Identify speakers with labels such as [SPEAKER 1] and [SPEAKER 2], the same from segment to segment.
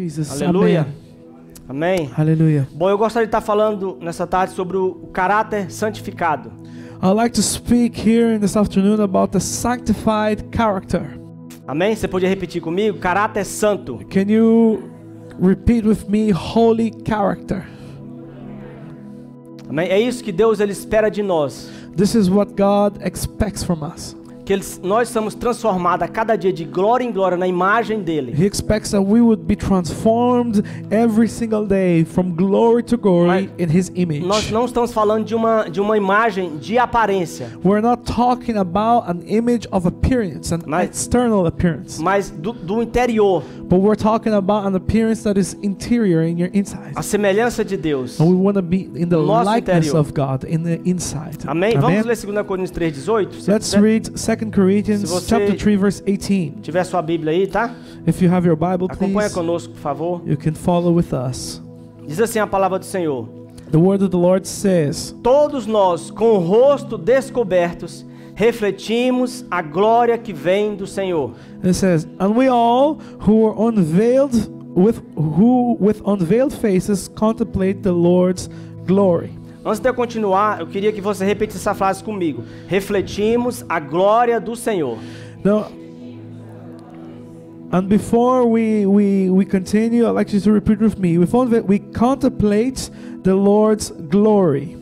[SPEAKER 1] Jesus.
[SPEAKER 2] Aleluia.
[SPEAKER 1] Amen.
[SPEAKER 2] Amém.
[SPEAKER 1] Hallelujah.
[SPEAKER 2] Bom, eu gostaria de estar falando nessa tarde sobre o caráter santificado.
[SPEAKER 1] I'd like to speak here this afternoon about the sanctified character.
[SPEAKER 2] Amém? Você podia repetir comigo? Caráter santo.
[SPEAKER 1] Can you repeat with me holy character?
[SPEAKER 2] Amém? É isso que Deus ele espera de nós.
[SPEAKER 1] This is what God expects from us.
[SPEAKER 2] Que nós somos transformados a cada dia de glória em glória na imagem dele.
[SPEAKER 1] He expects that we would be transformed every single day from glory to glory in His image.
[SPEAKER 2] Nós não estamos falando de uma imagem de aparência.
[SPEAKER 1] We're not talking about an image of appearance, an external appearance.
[SPEAKER 2] Mas do interior.
[SPEAKER 1] But we're talking about an appearance that is interior, in your inside.
[SPEAKER 2] A semelhança de Deus.
[SPEAKER 1] And we want to be in the likeness
[SPEAKER 2] interior.
[SPEAKER 1] of God, in the inside.
[SPEAKER 2] Amém?
[SPEAKER 1] Amen?
[SPEAKER 2] Vamos ler 2 Coríntios 3:18.
[SPEAKER 1] Let's read 2 Corinthians chapter 3 verse 18.
[SPEAKER 2] Tiver sua Bíblia aí, tá?
[SPEAKER 1] If you have your Bible,
[SPEAKER 2] Acompanha
[SPEAKER 1] please,
[SPEAKER 2] conosco, por favor.
[SPEAKER 1] you can follow with us.
[SPEAKER 2] Diz assim a palavra do Senhor:
[SPEAKER 1] The word of the Lord says,
[SPEAKER 2] todos nós, com o rosto descobertos, refletimos a glória que vem do Senhor.
[SPEAKER 1] it says, and we all who are unveiled with unveiled faces contemplate the Lord's glory.
[SPEAKER 2] Antes de eu continuar, eu queria que você repetisse essa frase comigo. Refletimos a glória do Senhor.
[SPEAKER 1] Now, and before we continue, I'd like you to repeat with me. We contemplate the Lord's glory.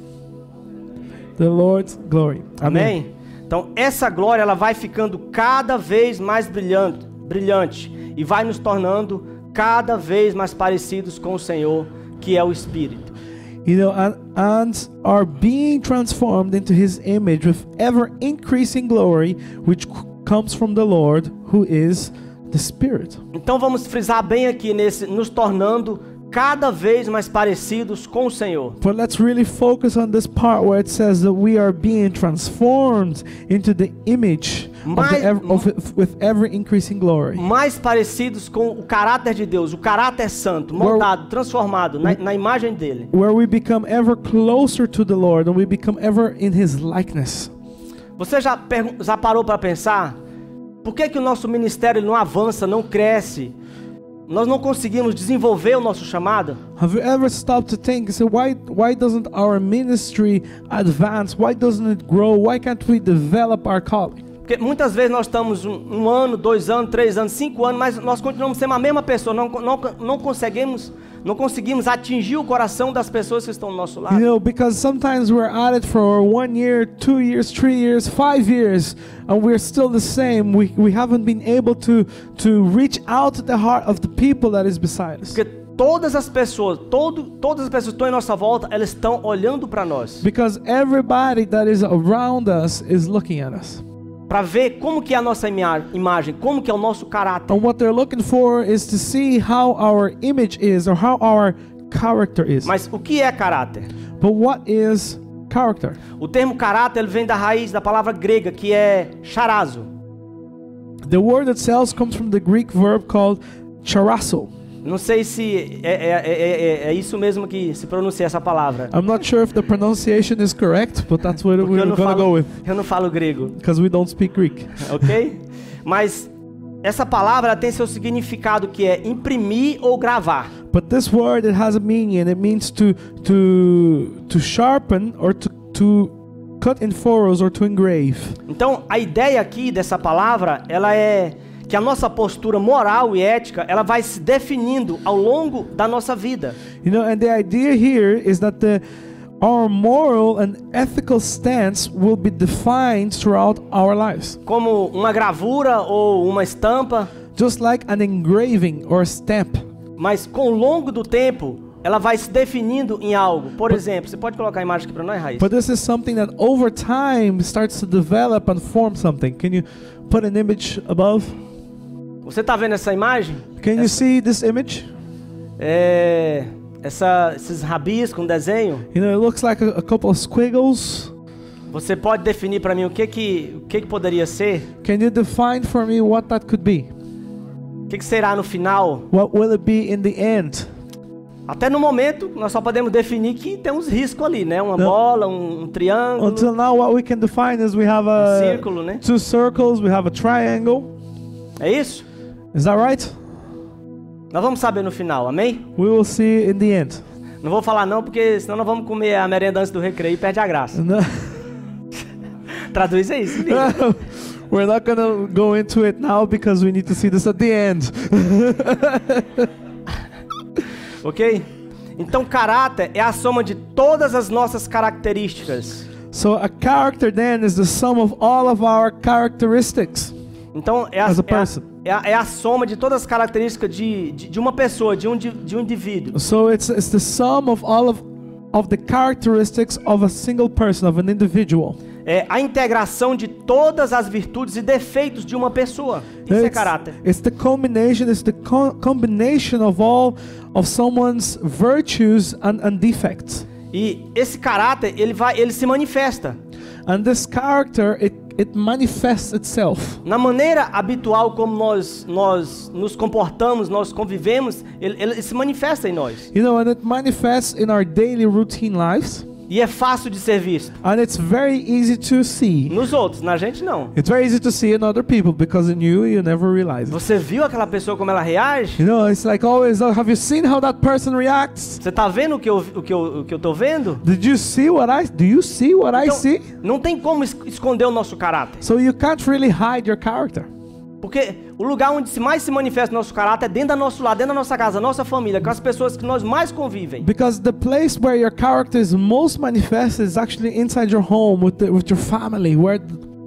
[SPEAKER 1] The Lord's glory.
[SPEAKER 2] Amém? Então, essa glória ela vai ficando cada vez mais brilhante e vai nos tornando cada vez mais parecidos com o Senhor, que é o Espírito.
[SPEAKER 1] You know, and are being transformed into His image with ever increasing glory, which comes from the Lord, who is the Spirit.
[SPEAKER 2] Então vamos frisar bem aqui nesse, nos tornando cada vez mais parecidos com o Senhor.
[SPEAKER 1] But let's really focus on this part where it says that we are being transformed into the image with ever increasing glory.
[SPEAKER 2] Mais parecidos com o caráter de Deus, o caráter santo, moldado, transformado na imagem dele.
[SPEAKER 1] Where we become ever closer to the Lord and we become ever in His likeness.
[SPEAKER 2] Você já parou para pensar por que o nosso ministério não avança, não cresce? Nós não conseguimos desenvolver o nosso chamado?
[SPEAKER 1] Have you ever stopped to think, so why doesn't our ministry advance? Why doesn't it grow? Why can't we develop our calling?
[SPEAKER 2] Porque muitas vezes nós estamos um ano, 2 anos, 3 anos, 5 anos, mas nós continuamos sendo a mesma pessoa, não conseguimos atingir o coração das pessoas que estão do nosso lado.
[SPEAKER 1] You know, because sometimes we're at it for 1 year, 2 years, 3 years, 5 years, and we're still the same. We haven't been able to reach out to the heart of the people that is beside us.
[SPEAKER 2] Porque todas as pessoas que estão em nossa volta, elas estão olhando para nós.
[SPEAKER 1] Because everybody that is around us is looking at us.
[SPEAKER 2] Para ver como que é a nossa imagem, como que é o nosso caráter.
[SPEAKER 1] And what they're looking for is to see how our image is or how our character is.
[SPEAKER 2] Mas o que é caráter?
[SPEAKER 1] But what is character?
[SPEAKER 2] O termo caráter ele vem da raiz da palavra grega que é charazo.
[SPEAKER 1] The word itself comes from the Greek verb called charasso.
[SPEAKER 2] Não sei se é isso mesmo que se pronuncia essa palavra.
[SPEAKER 1] I'm not sure if the pronunciation is correct, but that's what we're gonna go with.
[SPEAKER 2] Eu não falo grego.
[SPEAKER 1] Because we don't speak Greek.
[SPEAKER 2] Ok? Mas essa palavra ela tem seu significado que é imprimir ou gravar.
[SPEAKER 1] But this word it has a meaning and it means to sharpen or to cut in furrows or to engrave.
[SPEAKER 2] Então a ideia aqui dessa palavra ela é que a nossa postura moral e ética, ela vai se definindo ao longo da nossa vida.
[SPEAKER 1] You know, and the idea here is that our moral and ethical stance will be defined throughout our lives.
[SPEAKER 2] Como uma gravura ou uma estampa.
[SPEAKER 1] Just like an engraving or a stamp.
[SPEAKER 2] Mas com o longo do tempo, ela vai se definindo em algo. Por exemplo, você pode colocar a imagem aqui para nós, Raiz?
[SPEAKER 1] But this is something that over time starts to develop and form something. Can you put an image above?
[SPEAKER 2] Você está vendo essa imagem?
[SPEAKER 1] Can you see this image?
[SPEAKER 2] Esses rabiscos, um desenho.
[SPEAKER 1] You know, it looks like a couple of squiggles.
[SPEAKER 2] Você pode definir para mim o que poderia ser?
[SPEAKER 1] Can you define for me what that could be?
[SPEAKER 2] O que será no final?
[SPEAKER 1] What will it be in the end?
[SPEAKER 2] Até no momento, nós só podemos definir que tem uns riscos ali, né? Uma bola, um triângulo.
[SPEAKER 1] Until now, what we can define is we have
[SPEAKER 2] círculo, né?
[SPEAKER 1] 2 circles, we have a triangle.
[SPEAKER 2] É isso?
[SPEAKER 1] Is that right?
[SPEAKER 2] Nós vamos saber no final, amém?
[SPEAKER 1] We will see in the end.
[SPEAKER 2] Não vou falar não, porque senão nós vamos comer a merenda antes do recreio e perde a graça.
[SPEAKER 1] No,
[SPEAKER 2] Traduz isso, filho.
[SPEAKER 1] we're not gonna go into it now because we need to see this at the end.
[SPEAKER 2] Ok? Então, caráter é a soma de todas as nossas características.
[SPEAKER 1] So a character then is the sum of all of our characteristics.
[SPEAKER 2] Então,
[SPEAKER 1] As a person.
[SPEAKER 2] é a soma de todas as características de uma pessoa, de um indivíduo.
[SPEAKER 1] So it's the sum of all of the characteristics of a single person, of an individual.
[SPEAKER 2] É a integração de todas as virtudes e defeitos de uma pessoa. Isso é caráter.
[SPEAKER 1] It's the combination. It's the combination of all of someone's virtues and defects.
[SPEAKER 2] E esse caráter ele se manifesta
[SPEAKER 1] And this character it manifests itself.
[SPEAKER 2] na maneira habitual como nós nos comportamos, nós convivemos. Ele se manifesta em nós.
[SPEAKER 1] You know, and it manifests in our daily routine lives.
[SPEAKER 2] E é fácil de ser visto.
[SPEAKER 1] And it's very easy to see.
[SPEAKER 2] Nos outros, na gente não.
[SPEAKER 1] It's very easy to see in other people because in you never realize it.
[SPEAKER 2] Você viu aquela pessoa como ela reage?
[SPEAKER 1] You know, it's like always, oh, have you seen how that person reacts?
[SPEAKER 2] Você tá vendo o que eu tô vendo?
[SPEAKER 1] Do you see what I see?
[SPEAKER 2] Não tem como esconder o nosso caráter.
[SPEAKER 1] So you can't really hide your character.
[SPEAKER 2] Porque o lugar onde mais se manifesta o nosso caráter é dentro do nosso lar, dentro da nossa casa, nossa família, com as pessoas que nós mais convivem.
[SPEAKER 1] Because the place where your character is most manifested is actually inside your home with your family,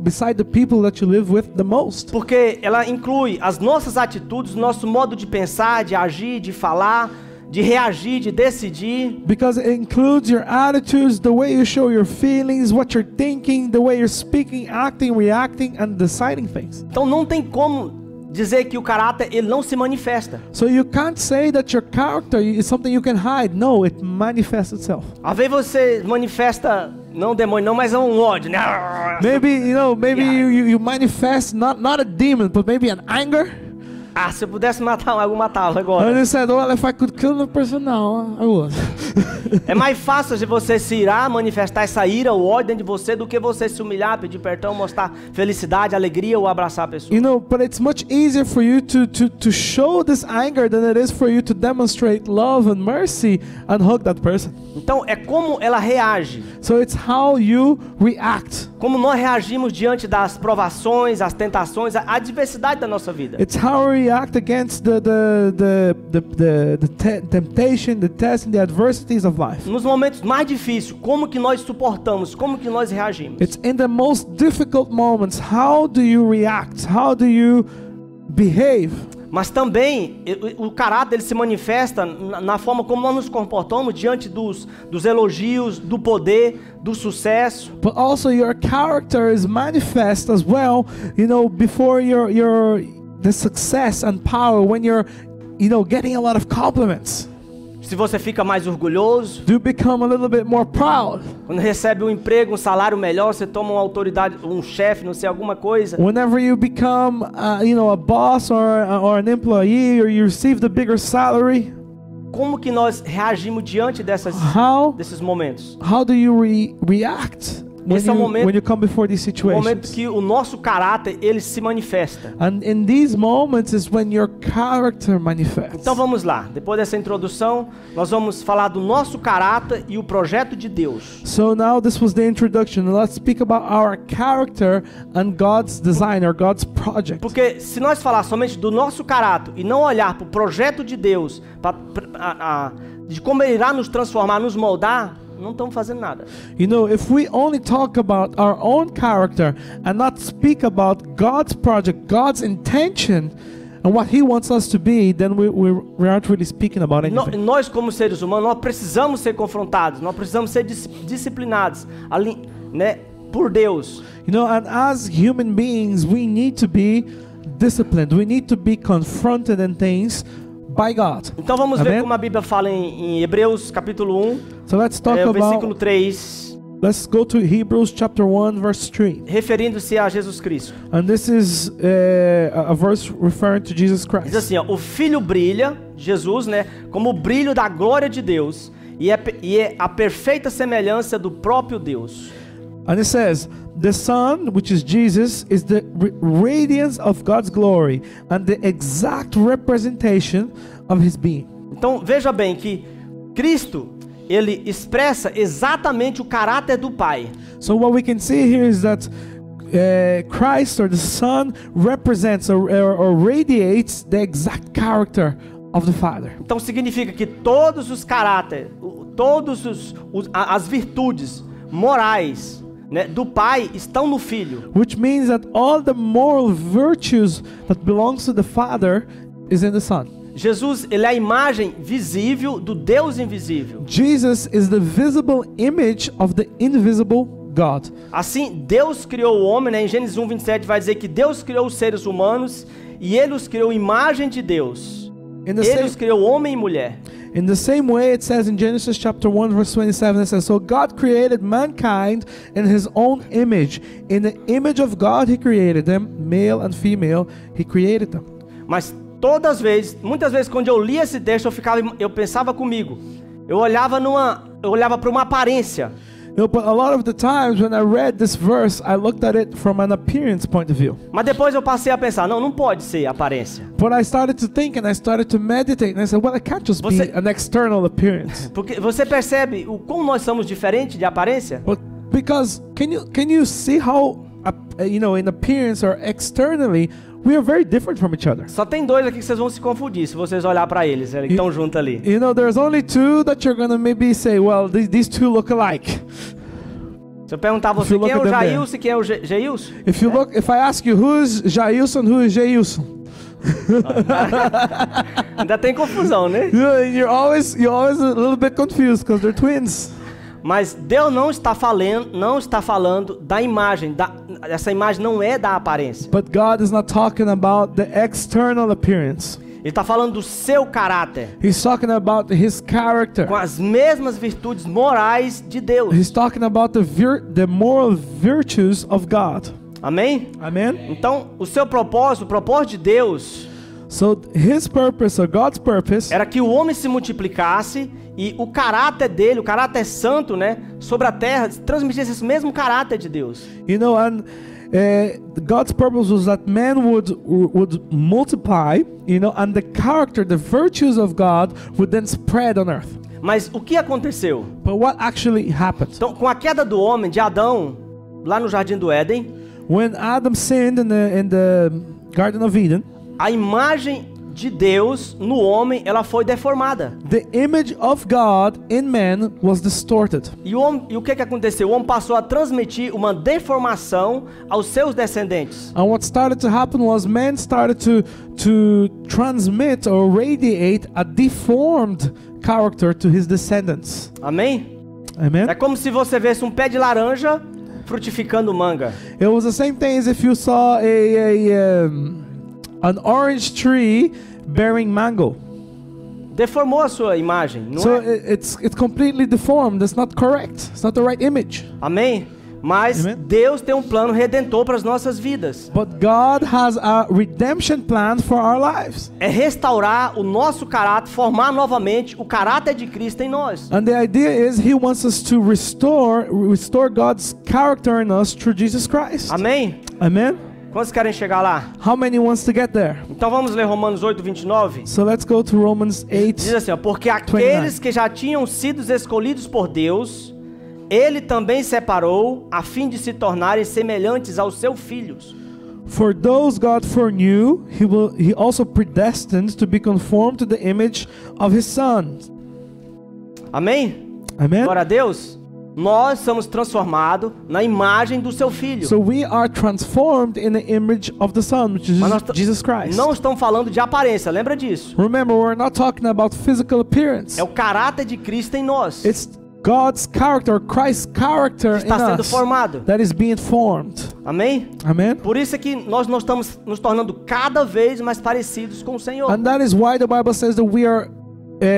[SPEAKER 1] beside the people that you live with the most.
[SPEAKER 2] Porque ela inclui as nossas atitudes, nosso modo de pensar, de agir, de falar, de reagir, de decidir.
[SPEAKER 1] Because it includes your attitudes, the way you show your feelings, what you're thinking, the way you're speaking, acting, reacting, and deciding things.
[SPEAKER 2] Então não tem como dizer que o caráter ele não se manifesta.
[SPEAKER 1] So you can't say that your character is something you can hide. No, it manifests itself.
[SPEAKER 2] Às vezes você manifesta, não demônio não, mas é um ódio, né?
[SPEAKER 1] Maybe, you manifest not a demon, but maybe an anger.
[SPEAKER 2] Ah, se eu pudesse matar um, eu matava agora.
[SPEAKER 1] And he said, well, if I could kill the person now, I would.
[SPEAKER 2] É mais fácil de você se irar, manifestar essa ira, o ódio dentro de você, do que você se humilhar, pedir perdão, mostrar felicidade, alegria ou abraçar a pessoa.
[SPEAKER 1] You know, but it's much easier for you to show this anger than it is for you to demonstrate love and mercy and hug that person.
[SPEAKER 2] Então é como ela reage.
[SPEAKER 1] So it's how you react.
[SPEAKER 2] Como nós reagimos diante das provações, as tentações, a adversidade da nossa vida.
[SPEAKER 1] It's how we react against the temptation, the test, and the adversities of life.
[SPEAKER 2] Nos momentos mais difíceis, como que nós suportamos, como que nós reagimos.
[SPEAKER 1] It's in the most difficult moments. How do you react? How do you behave?
[SPEAKER 2] Mas também o caráter ele se manifesta na forma como nós nos comportamos diante dos elogios, do poder, do sucesso.
[SPEAKER 1] But also your character is manifest as well, before the success and power, when you're, getting a lot of compliments.
[SPEAKER 2] Se você fica mais orgulhoso,
[SPEAKER 1] Do you become a little bit more proud?
[SPEAKER 2] Quando recebe um emprego, um salário melhor, você toma uma autoridade, um chefe, não sei, alguma coisa.
[SPEAKER 1] Whenever you become, a boss or an employee, or you receive the bigger salary.
[SPEAKER 2] Como que nós reagimos diante desses momentos?
[SPEAKER 1] How do you react? When you come before these situations.
[SPEAKER 2] Momento que o nosso caráter ele se manifesta.
[SPEAKER 1] And in these moments is when your character manifests.
[SPEAKER 2] Então vamos lá. Depois dessa introdução, nós vamos falar do nosso caráter e o projeto de Deus.
[SPEAKER 1] So now this was the introduction. Let's speak about our character and God's design or God's project.
[SPEAKER 2] Porque se nós falar somente do nosso caráter e não olhar para o projeto de Deus, de como ele irá nos transformar, nos moldar, não estamos fazendo nada.
[SPEAKER 1] If we only talk about our own character and not speak about God's project, God's intention, and what He wants us to be, then we aren't really speaking about anything.
[SPEAKER 2] Nós como seres humanos, nós precisamos ser confrontados, nós precisamos ser disciplinados, por Deus.
[SPEAKER 1] And as human beings, we need to be disciplined. We need to be confronted in things by God.
[SPEAKER 2] Então vamos
[SPEAKER 1] Amen?
[SPEAKER 2] ver como a Bíblia fala em Hebreus capítulo 1,
[SPEAKER 1] So let's talk
[SPEAKER 2] o versículo
[SPEAKER 1] about.
[SPEAKER 2] 3,
[SPEAKER 1] Let's go to Hebrews chapter 1 verse 3.
[SPEAKER 2] referindo-se a Jesus Cristo.
[SPEAKER 1] And this is a verse referring to Jesus
[SPEAKER 2] Diz
[SPEAKER 1] Christ.
[SPEAKER 2] assim, o Filho brilha, Jesus, como o brilho da glória de Deus, e é a perfeita semelhança do próprio Deus.
[SPEAKER 1] And it says, the Son, which is Jesus, is the radiance of God's glory and the exact representation of his being.
[SPEAKER 2] Então veja bem que Cristo, ele expressa exatamente o caráter do Pai.
[SPEAKER 1] So what we can see here is that Christ or the Son represents or radiates the exact character of the Father.
[SPEAKER 2] Então significa que todos os caráteres, as virtudes morais, né, do Pai estão no Filho.
[SPEAKER 1] Which means that all the moral virtues that belongs to the Father is in the Son.
[SPEAKER 2] Jesus, ele é a imagem visível do Deus invisível.
[SPEAKER 1] Jesus is the visible image of the invisible God.
[SPEAKER 2] Assim, Deus criou o homem, né? Em Gênesis 1:27 vai dizer que Deus criou os seres humanos e ele os criou imagem de Deus. Ele os criou homem e mulher.
[SPEAKER 1] In the same way it says in Genesis chapter 1 verse 27, it says, so God created mankind in his own image. In the image of God he created them, male and female, he created them.
[SPEAKER 2] Mas muitas vezes quando eu lia esse texto eu pensava comigo. Eu olhava para uma aparência.
[SPEAKER 1] No, but a lot of the times when I read this verse, I looked at it from an appearance point of view.
[SPEAKER 2] Mas depois eu passei a pensar, não pode ser aparência.
[SPEAKER 1] But I started to think and I started to meditate and I said, well, it can't just be an external appearance.
[SPEAKER 2] Porque você percebe o como nós somos diferentes de aparência?
[SPEAKER 1] But because can you see how in appearance or externally we are very different from each other.
[SPEAKER 2] Só tem dois aqui que vocês vão se confundir se vocês olhar para eles, eles estão juntos ali.
[SPEAKER 1] You know, there's only two that you're gonna maybe say, well, these two look alike.
[SPEAKER 2] Se eu perguntar a você quem é o Jailson e quem é o Geilson?
[SPEAKER 1] If I ask you who's Jailson, who is Jailson?
[SPEAKER 2] Ainda tem confusão, né?
[SPEAKER 1] You're always a little bit confused because they're twins.
[SPEAKER 2] Mas Deus não está falando da imagem, essa imagem não é da aparência.
[SPEAKER 1] But God is not talking about the external appearance.
[SPEAKER 2] Ele está falando do seu caráter.
[SPEAKER 1] He's talking about his character.
[SPEAKER 2] Com as mesmas virtudes morais de Deus.
[SPEAKER 1] He's talking about the moral virtues of God.
[SPEAKER 2] Amém?
[SPEAKER 1] Amen.
[SPEAKER 2] Então, o propósito de Deus,
[SPEAKER 1] so his purpose or God's purpose,
[SPEAKER 2] era que o homem se multiplicasse e o caráter dele, o caráter santo, né, sobre a terra, transmitisse esse mesmo caráter de Deus.
[SPEAKER 1] You know, and God's purpose was that man would multiply, you know, and the character, the virtues of God would then spread on earth.
[SPEAKER 2] Mas o que aconteceu?
[SPEAKER 1] But what actually happened?
[SPEAKER 2] Então, com a queda do homem, de Adão, lá no Jardim do Éden,
[SPEAKER 1] when Adam sinned in the Garden of Eden,
[SPEAKER 2] a imagem de Deus no homem, ela foi deformada.
[SPEAKER 1] The image of God in man was distorted.
[SPEAKER 2] E o que aconteceu? O homem passou a transmitir uma deformação aos seus descendentes.
[SPEAKER 1] And what started to happen was man started to transmit or radiate a deformed character to his descendants.
[SPEAKER 2] Amém?
[SPEAKER 1] Amen.
[SPEAKER 2] É como se você visse um pé de laranja frutificando manga.
[SPEAKER 1] It was the same thing as if you saw an orange tree bearing mango.
[SPEAKER 2] Deformou a sua imagem, não
[SPEAKER 1] so
[SPEAKER 2] é?
[SPEAKER 1] It's completely deformed. It's not correct. It's not the right image.
[SPEAKER 2] Amém? Mas
[SPEAKER 1] Amen.
[SPEAKER 2] Deus tem um plano redentor para as nossas vidas.
[SPEAKER 1] But God has a redemption plan for our lives.
[SPEAKER 2] É restaurar o nosso caráter, formar novamente o caráter de Cristo em nós.
[SPEAKER 1] And the idea is He wants us to restore God's character in us through Jesus Christ.
[SPEAKER 2] Amém?
[SPEAKER 1] Amen.
[SPEAKER 2] Quantos querem chegar lá?
[SPEAKER 1] How many wants to get there?
[SPEAKER 2] Então vamos ler Romanos 8:29.
[SPEAKER 1] So let's go to Romans 8.
[SPEAKER 2] Diz assim, ó, porque aqueles que já tinham sido escolhidos por Deus, Ele também separou a fim de se tornarem semelhantes aos seus filhos.
[SPEAKER 1] For those God foreknew, He also predestined to be conformed to the image of His Son.
[SPEAKER 2] Amém?
[SPEAKER 1] Amen.
[SPEAKER 2] Glória a Deus. Nós somos transformados na imagem do seu filho.
[SPEAKER 1] So we are transformed in the image of the Son, which is Jesus Christ.
[SPEAKER 2] Não estamos falando de aparência, lembra disso?
[SPEAKER 1] Remember, we're not talking about physical appearance.
[SPEAKER 2] É o caráter de Cristo em nós.
[SPEAKER 1] It's God's character, Christ's character
[SPEAKER 2] está
[SPEAKER 1] in
[SPEAKER 2] sendo
[SPEAKER 1] us
[SPEAKER 2] formado.
[SPEAKER 1] that is being formed.
[SPEAKER 2] Amém?
[SPEAKER 1] Amen.
[SPEAKER 2] Por isso é que nós estamos nos tornando cada vez mais parecidos com o Senhor.
[SPEAKER 1] And that is why the Bible says that we are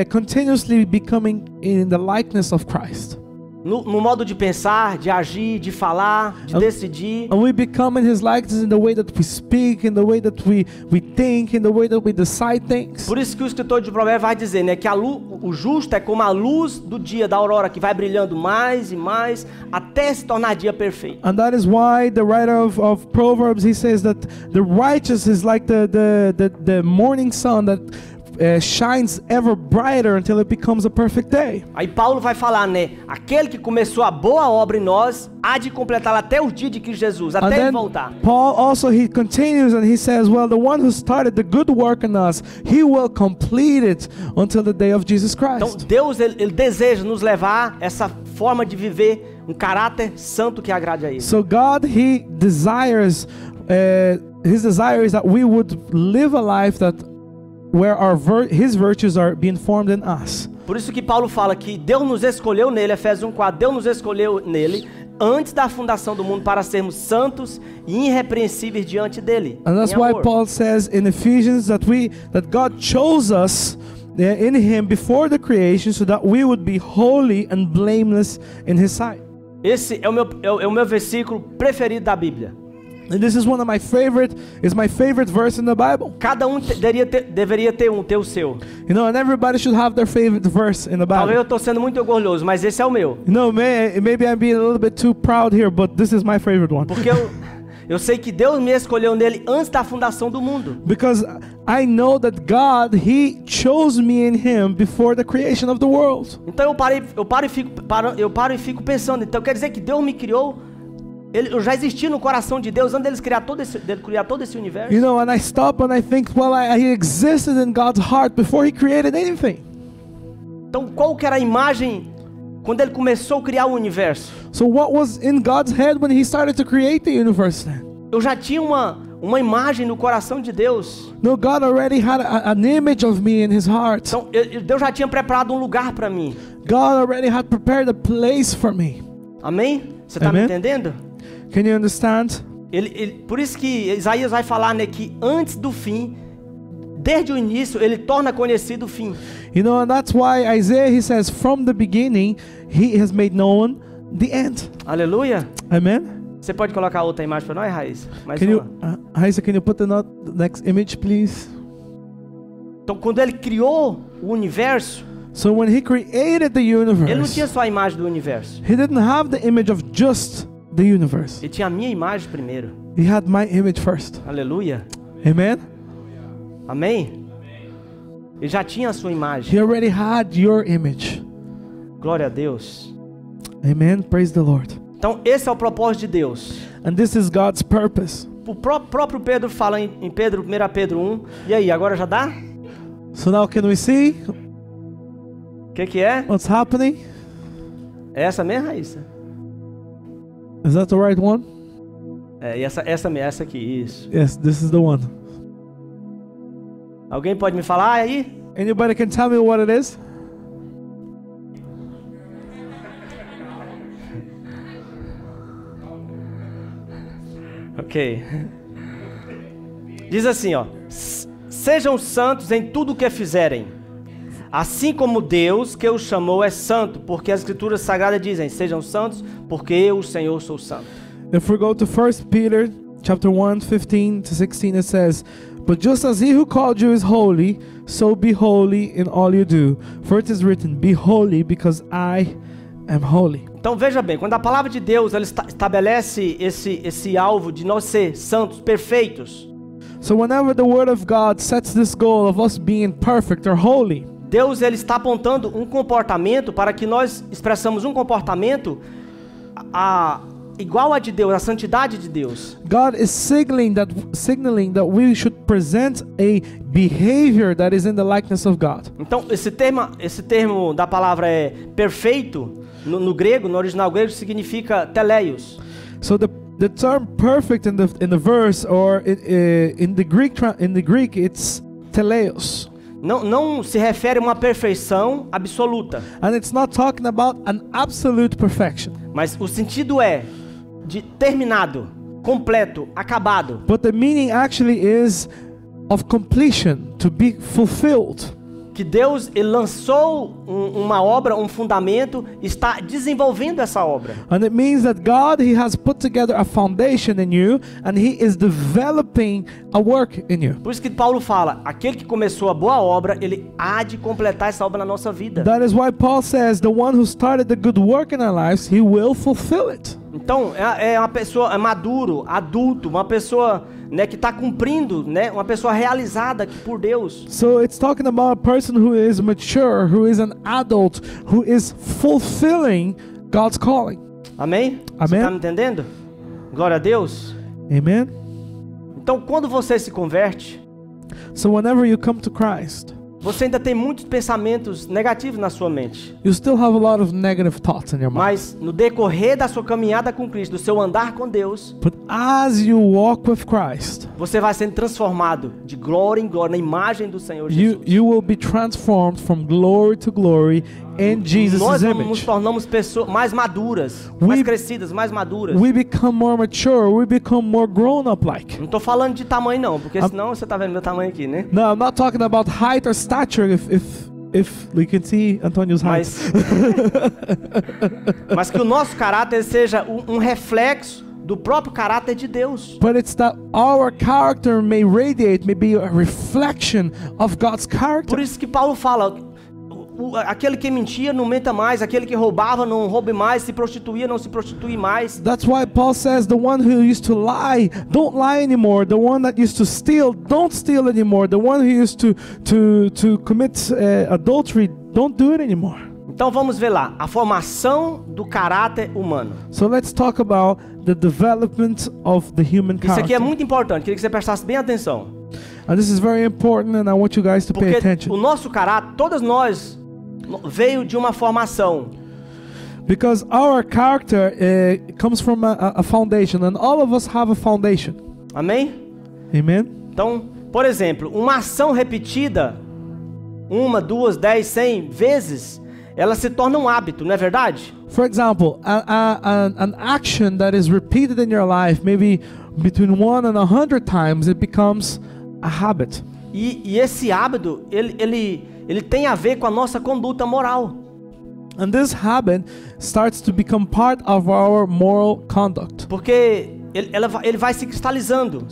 [SPEAKER 1] continuously becoming in the likeness of Christ.
[SPEAKER 2] No modo de pensar, de agir, de falar, de decidir.
[SPEAKER 1] And we become in His likeness in the way that we speak, in the way that we think, in the way that we decide things.
[SPEAKER 2] Por isso que o escritor de Provérbios vai dizer, né, que o justo é como a luz do dia da aurora, que vai brilhando mais e mais até se tornar dia perfeito.
[SPEAKER 1] And that is why the writer of Proverbs, he says that the righteous is like the morning sun that shines ever brighter until it becomes a perfect day.
[SPEAKER 2] Aí Paulo vai falar, né? Aquele que começou a boa obra em nós, há de completá-la até o dia de Cristo Jesus,
[SPEAKER 1] And
[SPEAKER 2] até ele
[SPEAKER 1] then
[SPEAKER 2] voltar.
[SPEAKER 1] Paul also, he continues and he says, well, the one who started the good work in us, he will complete it until the day of Jesus
[SPEAKER 2] Então
[SPEAKER 1] Christ.
[SPEAKER 2] Deus, ele deseja nos levar essa forma de viver um caráter santo que agrade a ele.
[SPEAKER 1] So God, he desires, his desire is that we would live a life that where his virtues are being formed in us.
[SPEAKER 2] Por isso que Paulo fala que Deus nos escolheu nele, Efésios 1:4, Deus nos escolheu nele antes da fundação do mundo para sermos santos e irrepreensíveis diante dele.
[SPEAKER 1] And that's
[SPEAKER 2] em
[SPEAKER 1] why
[SPEAKER 2] amor.
[SPEAKER 1] Paul says in Ephesians that God chose us in him before the creation so that we would be holy and blameless in his sight.
[SPEAKER 2] Esse é o meu versículo preferido da Bíblia.
[SPEAKER 1] And this is one of my favorite verse in the Bible.
[SPEAKER 2] Cada um deveria ter o seu.
[SPEAKER 1] You know, and everybody should have their favorite verse in the
[SPEAKER 2] Talvez
[SPEAKER 1] Bible.
[SPEAKER 2] eu estou sendo muito orgulhoso, mas esse é o meu.
[SPEAKER 1] You know, maybe I'm being a little bit too proud here, but this is my favorite one.
[SPEAKER 2] Porque eu sei que Deus me escolheu nele antes da fundação do mundo.
[SPEAKER 1] Because I know that God, he chose me in him before the creation of the world.
[SPEAKER 2] Então eu paro e fico pensando, então quer dizer que Deus me criou? Eu já existi no coração de Deus antes dele criar todo esse universo.
[SPEAKER 1] You know, and I stop and I think, well, he existed in God's heart before he created anything.
[SPEAKER 2] Então qual que era a imagem quando ele começou a criar o universo?
[SPEAKER 1] So what was in God's head when he started to create the universe then?
[SPEAKER 2] Eu já tinha uma imagem no coração de Deus.
[SPEAKER 1] No, God already had an image of me in his heart.
[SPEAKER 2] Então Deus já tinha preparado um lugar para mim.
[SPEAKER 1] God already had prepared a place for me.
[SPEAKER 2] Amém? Você está me entendendo?
[SPEAKER 1] Can you understand?
[SPEAKER 2] Por isso que Isaías vai falar, né, que antes do fim, desde o início, ele torna conhecido o fim.
[SPEAKER 1] You know, and that's why Isaiah, he says, from the beginning, he has made known the end.
[SPEAKER 2] Aleluia.
[SPEAKER 1] Amen?
[SPEAKER 2] Você pode colocar outra imagem para nós, Raíssa? Mais
[SPEAKER 1] Can
[SPEAKER 2] uma.
[SPEAKER 1] you, Raisa, can you put the next image, please?
[SPEAKER 2] Então, quando ele criou o universo,
[SPEAKER 1] So when he created the
[SPEAKER 2] ele não
[SPEAKER 1] universe,
[SPEAKER 2] tinha só a imagem do universo.
[SPEAKER 1] he didn't have the image of just the universe.
[SPEAKER 2] Ele tinha a minha imagem primeiro.
[SPEAKER 1] He had my image first.
[SPEAKER 2] Aleluia.
[SPEAKER 1] Amen?
[SPEAKER 2] Amém? Ele já tinha a sua imagem.
[SPEAKER 1] He already had your image.
[SPEAKER 2] Glória a Deus.
[SPEAKER 1] Amen? Praise the Lord.
[SPEAKER 2] Então, esse é o propósito de Deus.
[SPEAKER 1] And this is God's purpose.
[SPEAKER 2] O próprio Pedro fala em 1 Pedro 1. E aí, agora já dá?
[SPEAKER 1] So now can we see
[SPEAKER 2] O que é?
[SPEAKER 1] what's happening?
[SPEAKER 2] É essa mesmo, Raíssa?
[SPEAKER 1] Is that the right one?
[SPEAKER 2] É, e essa aqui, isso.
[SPEAKER 1] Yes, this is the one.
[SPEAKER 2] Alguém pode me falar aí?
[SPEAKER 1] Anybody can tell me what it is?
[SPEAKER 2] Ok. Diz assim, ó. Sejam santos em tudo o que fizerem, assim como Deus que os chamou é santo, porque as escrituras sagradas dizem, sejam santos, porque eu, o Senhor, sou santo.
[SPEAKER 1] If we go to 1 Peter chapter 1, 15 to 16, it says, but just as he who called you is holy, so be holy in all you do. For it is written, be holy because I am holy.
[SPEAKER 2] Então veja bem, quando a palavra de Deus ela estabelece esse alvo de nós ser santos, perfeitos,
[SPEAKER 1] So whenever the word of God sets this goal of us being perfect or holy,
[SPEAKER 2] Deus ele está apontando um comportamento para que nós expressamos um comportamento igual a de Deus, a santidade de Deus.
[SPEAKER 1] God is signaling that we should present a behavior that is in the likeness of God.
[SPEAKER 2] Então esse termo da palavra é perfeito no grego, no original grego significa teleios.
[SPEAKER 1] So the term perfect in the verse or in the Greek it's teleios.
[SPEAKER 2] Não se refere a uma perfeição absoluta.
[SPEAKER 1] And it's not talking about an absolute perfection.
[SPEAKER 2] Mas o sentido é de terminado, completo, acabado.
[SPEAKER 1] But the meaning actually is of completion, to be fulfilled.
[SPEAKER 2] Que Deus ele lançou uma obra, um fundamento, está desenvolvendo essa obra.
[SPEAKER 1] And it means that God, He has put together a foundation in you and He is developing a work in you.
[SPEAKER 2] Por isso que Paulo fala, aquele que começou a boa obra, ele há de completar essa obra na nossa vida.
[SPEAKER 1] That is why Paul says, the one who started the good work in our lives, He will fulfill it.
[SPEAKER 2] Então, é uma pessoa maduro, adulto, uma pessoa, né, que está cumprindo, né, uma pessoa realizada por Deus.
[SPEAKER 1] So it's talking about a person who is mature, who is an adult, who is fulfilling God's calling.
[SPEAKER 2] Amém? Você
[SPEAKER 1] Amém.
[SPEAKER 2] está me entendendo? Glória a Deus.
[SPEAKER 1] Amen.
[SPEAKER 2] Então, quando você se converte,
[SPEAKER 1] So whenever you come to Christ,
[SPEAKER 2] você ainda tem muitos pensamentos negativos na sua mente.
[SPEAKER 1] you still have a lot of negative thoughts in your mind.
[SPEAKER 2] Mas no decorrer da sua caminhada com Cristo, do seu andar com Deus,
[SPEAKER 1] But as you walk with Christ,
[SPEAKER 2] você vai sendo transformado de glória em glória na imagem do Senhor Jesus.
[SPEAKER 1] you will be transformed from glory to glory in Jesus'
[SPEAKER 2] Nós nos
[SPEAKER 1] image.
[SPEAKER 2] tornamos pessoas mais maduras, mais crescidas, mais maduras.
[SPEAKER 1] We become more mature, we become more grown up like.
[SPEAKER 2] Não estou falando de tamanho não, porque senão você está vendo meu tamanho aqui, né?
[SPEAKER 1] No, I'm not talking about height or stature if we can see Antonio's height.
[SPEAKER 2] Mas que o nosso caráter seja um reflexo do próprio caráter de Deus.
[SPEAKER 1] But it's that our character may radiate, may be a reflection of God's character.
[SPEAKER 2] Por isso que Paulo fala, aquele que mentia não menta mais, aquele que roubava não roube mais, se prostituía não se prostitui mais.
[SPEAKER 1] That's why Paul says the one who used to lie, don't lie anymore. The one that used to steal, don't steal anymore. The one who used to commit adultery, don't do it anymore.
[SPEAKER 2] Então vamos ver lá, a formação do caráter humano.
[SPEAKER 1] So let's talk about the development of the human
[SPEAKER 2] Isso aqui é
[SPEAKER 1] character.
[SPEAKER 2] muito importante, queria que você prestasse bem atenção.
[SPEAKER 1] And this is very important and I want you guys to pay
[SPEAKER 2] Porque
[SPEAKER 1] attention.
[SPEAKER 2] o nosso caráter, todas nós, veio de uma formação.
[SPEAKER 1] Because our character comes from a foundation and all of us have a foundation.
[SPEAKER 2] Amém?
[SPEAKER 1] Amen?
[SPEAKER 2] Então, por exemplo, uma ação repetida, 1, 2, 10, 100 vezes, ela se torna um hábito, não é verdade?
[SPEAKER 1] For example, an action that is repeated in your life, maybe between 1 and 100 times, it becomes a habit.
[SPEAKER 2] E esse hábito, ele tem a ver com a nossa conduta moral.
[SPEAKER 1] And this habit starts to become part of our moral conduct.
[SPEAKER 2] Porque ele vai se cristalizando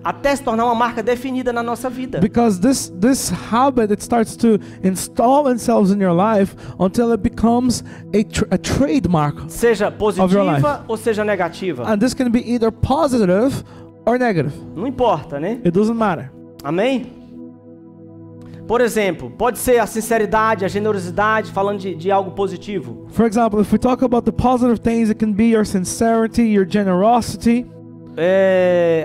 [SPEAKER 2] até se tornar uma marca definida na nossa vida.
[SPEAKER 1] Because this habit, it starts to install themselves in your life until it becomes a trademark.
[SPEAKER 2] Seja
[SPEAKER 1] Of your life.
[SPEAKER 2] positiva ou seja negativa.
[SPEAKER 1] And this can be either positive or negative.
[SPEAKER 2] Não importa, né?
[SPEAKER 1] It doesn't matter.
[SPEAKER 2] Amém? Por exemplo, pode ser a sinceridade, a generosidade, falando de algo positivo.
[SPEAKER 1] For example, if we talk about the positive things, it can be your sincerity, your generosity.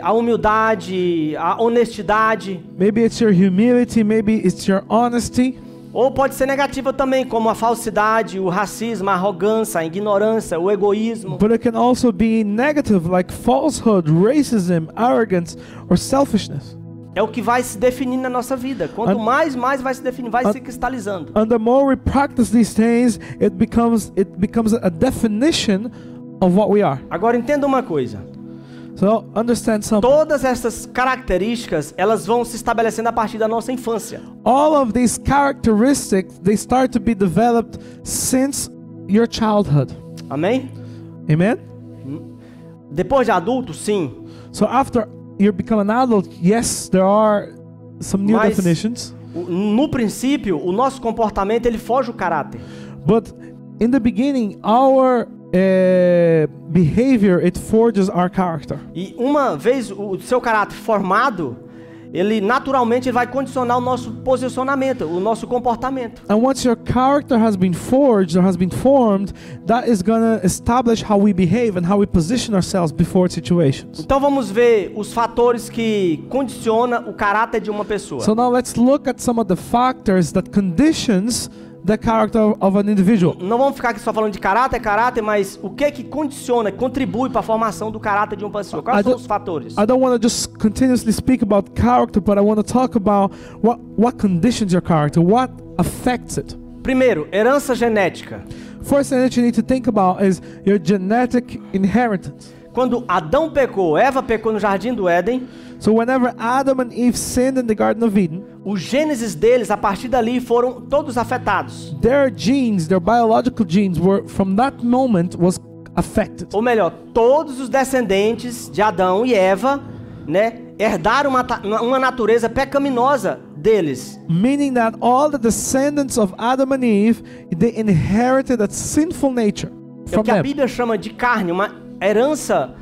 [SPEAKER 2] A humildade, a honestidade.
[SPEAKER 1] Maybe it's your humility, maybe it's your honesty.
[SPEAKER 2] Ou pode ser negativa também, como a falsidade, o racismo, a arrogância, a ignorância, o egoísmo.
[SPEAKER 1] But it can also be negative, like falsehood, racism, arrogance, or selfishness.
[SPEAKER 2] É o que vai se definir na nossa vida. Quanto mais vai se definir, vai se cristalizando.
[SPEAKER 1] And the more we practice these things, it becomes a definition of what we are.
[SPEAKER 2] Agora entenda uma coisa.
[SPEAKER 1] So understand something.
[SPEAKER 2] Todas essas características, elas vão se estabelecendo a partir da nossa infância.
[SPEAKER 1] All of these characteristics, they start to be developed since your childhood.
[SPEAKER 2] Amém?
[SPEAKER 1] Amen?
[SPEAKER 2] Depois de adulto, sim.
[SPEAKER 1] So after you become an adult, yes, there are some new
[SPEAKER 2] Mas
[SPEAKER 1] definitions.
[SPEAKER 2] No princípio, o nosso comportamento ele foge o caráter.
[SPEAKER 1] But in the beginning, our behavior, it forges our character.
[SPEAKER 2] E uma vez o seu caráter formado, ele naturalmente vai condicionar o nosso posicionamento, o nosso comportamento.
[SPEAKER 1] And once your character has been forged or has been formed, that is going to establish how we behave and how we position ourselves before situations.
[SPEAKER 2] Então vamos ver os fatores que condicionam o caráter de uma pessoa.
[SPEAKER 1] So now let's look at some of the factors that conditions the character of an individual.
[SPEAKER 2] Não vamos ficar aqui só falando de caráter, mas o que condiciona, contribui para a formação do caráter de uma pessoa? Quais são os fatores?
[SPEAKER 1] I don't want to just continuously speak about character, but I want to talk about what conditions your character, what affects it.
[SPEAKER 2] Primeiro, herança genética.
[SPEAKER 1] First thing that you need to think about is your genetic inheritance.
[SPEAKER 2] Quando Adão pecou, Eva pecou no jardim do Éden,
[SPEAKER 1] So whenever Adam and Eve sinned in the Garden of Eden,
[SPEAKER 2] os gênesis deles, a partir dali, foram todos afetados.
[SPEAKER 1] their genes, their biological genes, were from that moment was affected.
[SPEAKER 2] Ou melhor, todos os descendentes de Adão e Eva, né, herdaram uma natureza pecaminosa deles.
[SPEAKER 1] Meaning that all the descendants of Adam and Eve, they inherited that sinful nature
[SPEAKER 2] É o
[SPEAKER 1] from
[SPEAKER 2] que a
[SPEAKER 1] them.
[SPEAKER 2] Bíblia chama de carne, uma herança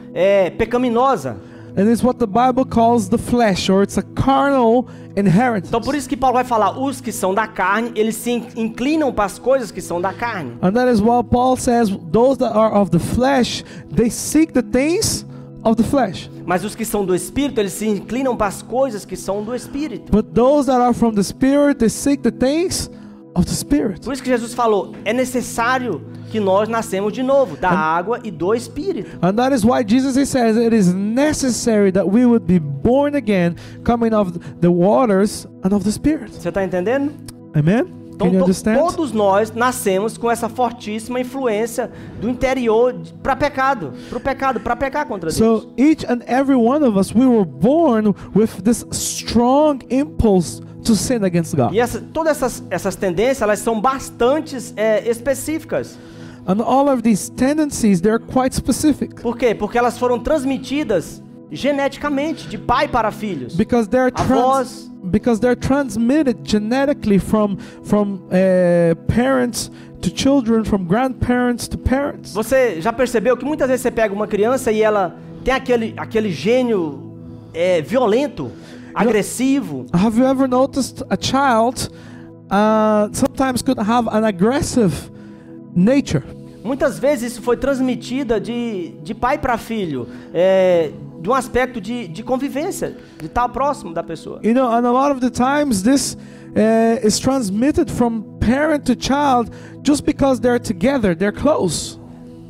[SPEAKER 2] pecaminosa.
[SPEAKER 1] And it's what the Bible calls the flesh, or it's a carnal inheritance.
[SPEAKER 2] Então por isso que Paulo vai falar, os que são da carne, eles se inclinam para as coisas que são da carne.
[SPEAKER 1] And that is why Paul says, those that are of the flesh, they seek the things of the flesh.
[SPEAKER 2] Mas os que são do Espírito, eles se inclinam para as coisas que são do Espírito.
[SPEAKER 1] But those that are from the Spirit, they seek the things of the Spirit.
[SPEAKER 2] Por isso que Jesus falou, é necessário que nós nascemos de novo, da água e do Espírito.
[SPEAKER 1] And that is why Jesus, he says, it is necessary that we would be born again, coming of the waters and of the Spirit.
[SPEAKER 2] Você está entendendo?
[SPEAKER 1] Amen?
[SPEAKER 2] Então
[SPEAKER 1] Can you understand?
[SPEAKER 2] todos nós nascemos com essa fortíssima influência do interior para pecar contra Deus.
[SPEAKER 1] So each and every one of us, we were born with this strong impulse to sin against God.
[SPEAKER 2] E todas essas tendências, elas são bastante específicas.
[SPEAKER 1] And all of these tendencies, they're quite specific.
[SPEAKER 2] Por quê? Porque elas foram transmitidas geneticamente, de pai para filhos.
[SPEAKER 1] Because they're transmitted genetically from parents to children, from grandparents to parents.
[SPEAKER 2] Você já percebeu que muitas vezes você pega uma criança e ela tem aquele gênio violento, agressivo?
[SPEAKER 1] Have you ever noticed a child sometimes could have an aggressive nature?
[SPEAKER 2] Muitas vezes isso foi transmitida de pai para filho, de um aspecto de convivência, de estar próximo da pessoa.
[SPEAKER 1] You know, and a lot of the times this is transmitted from parent to child just because they're together, they're close.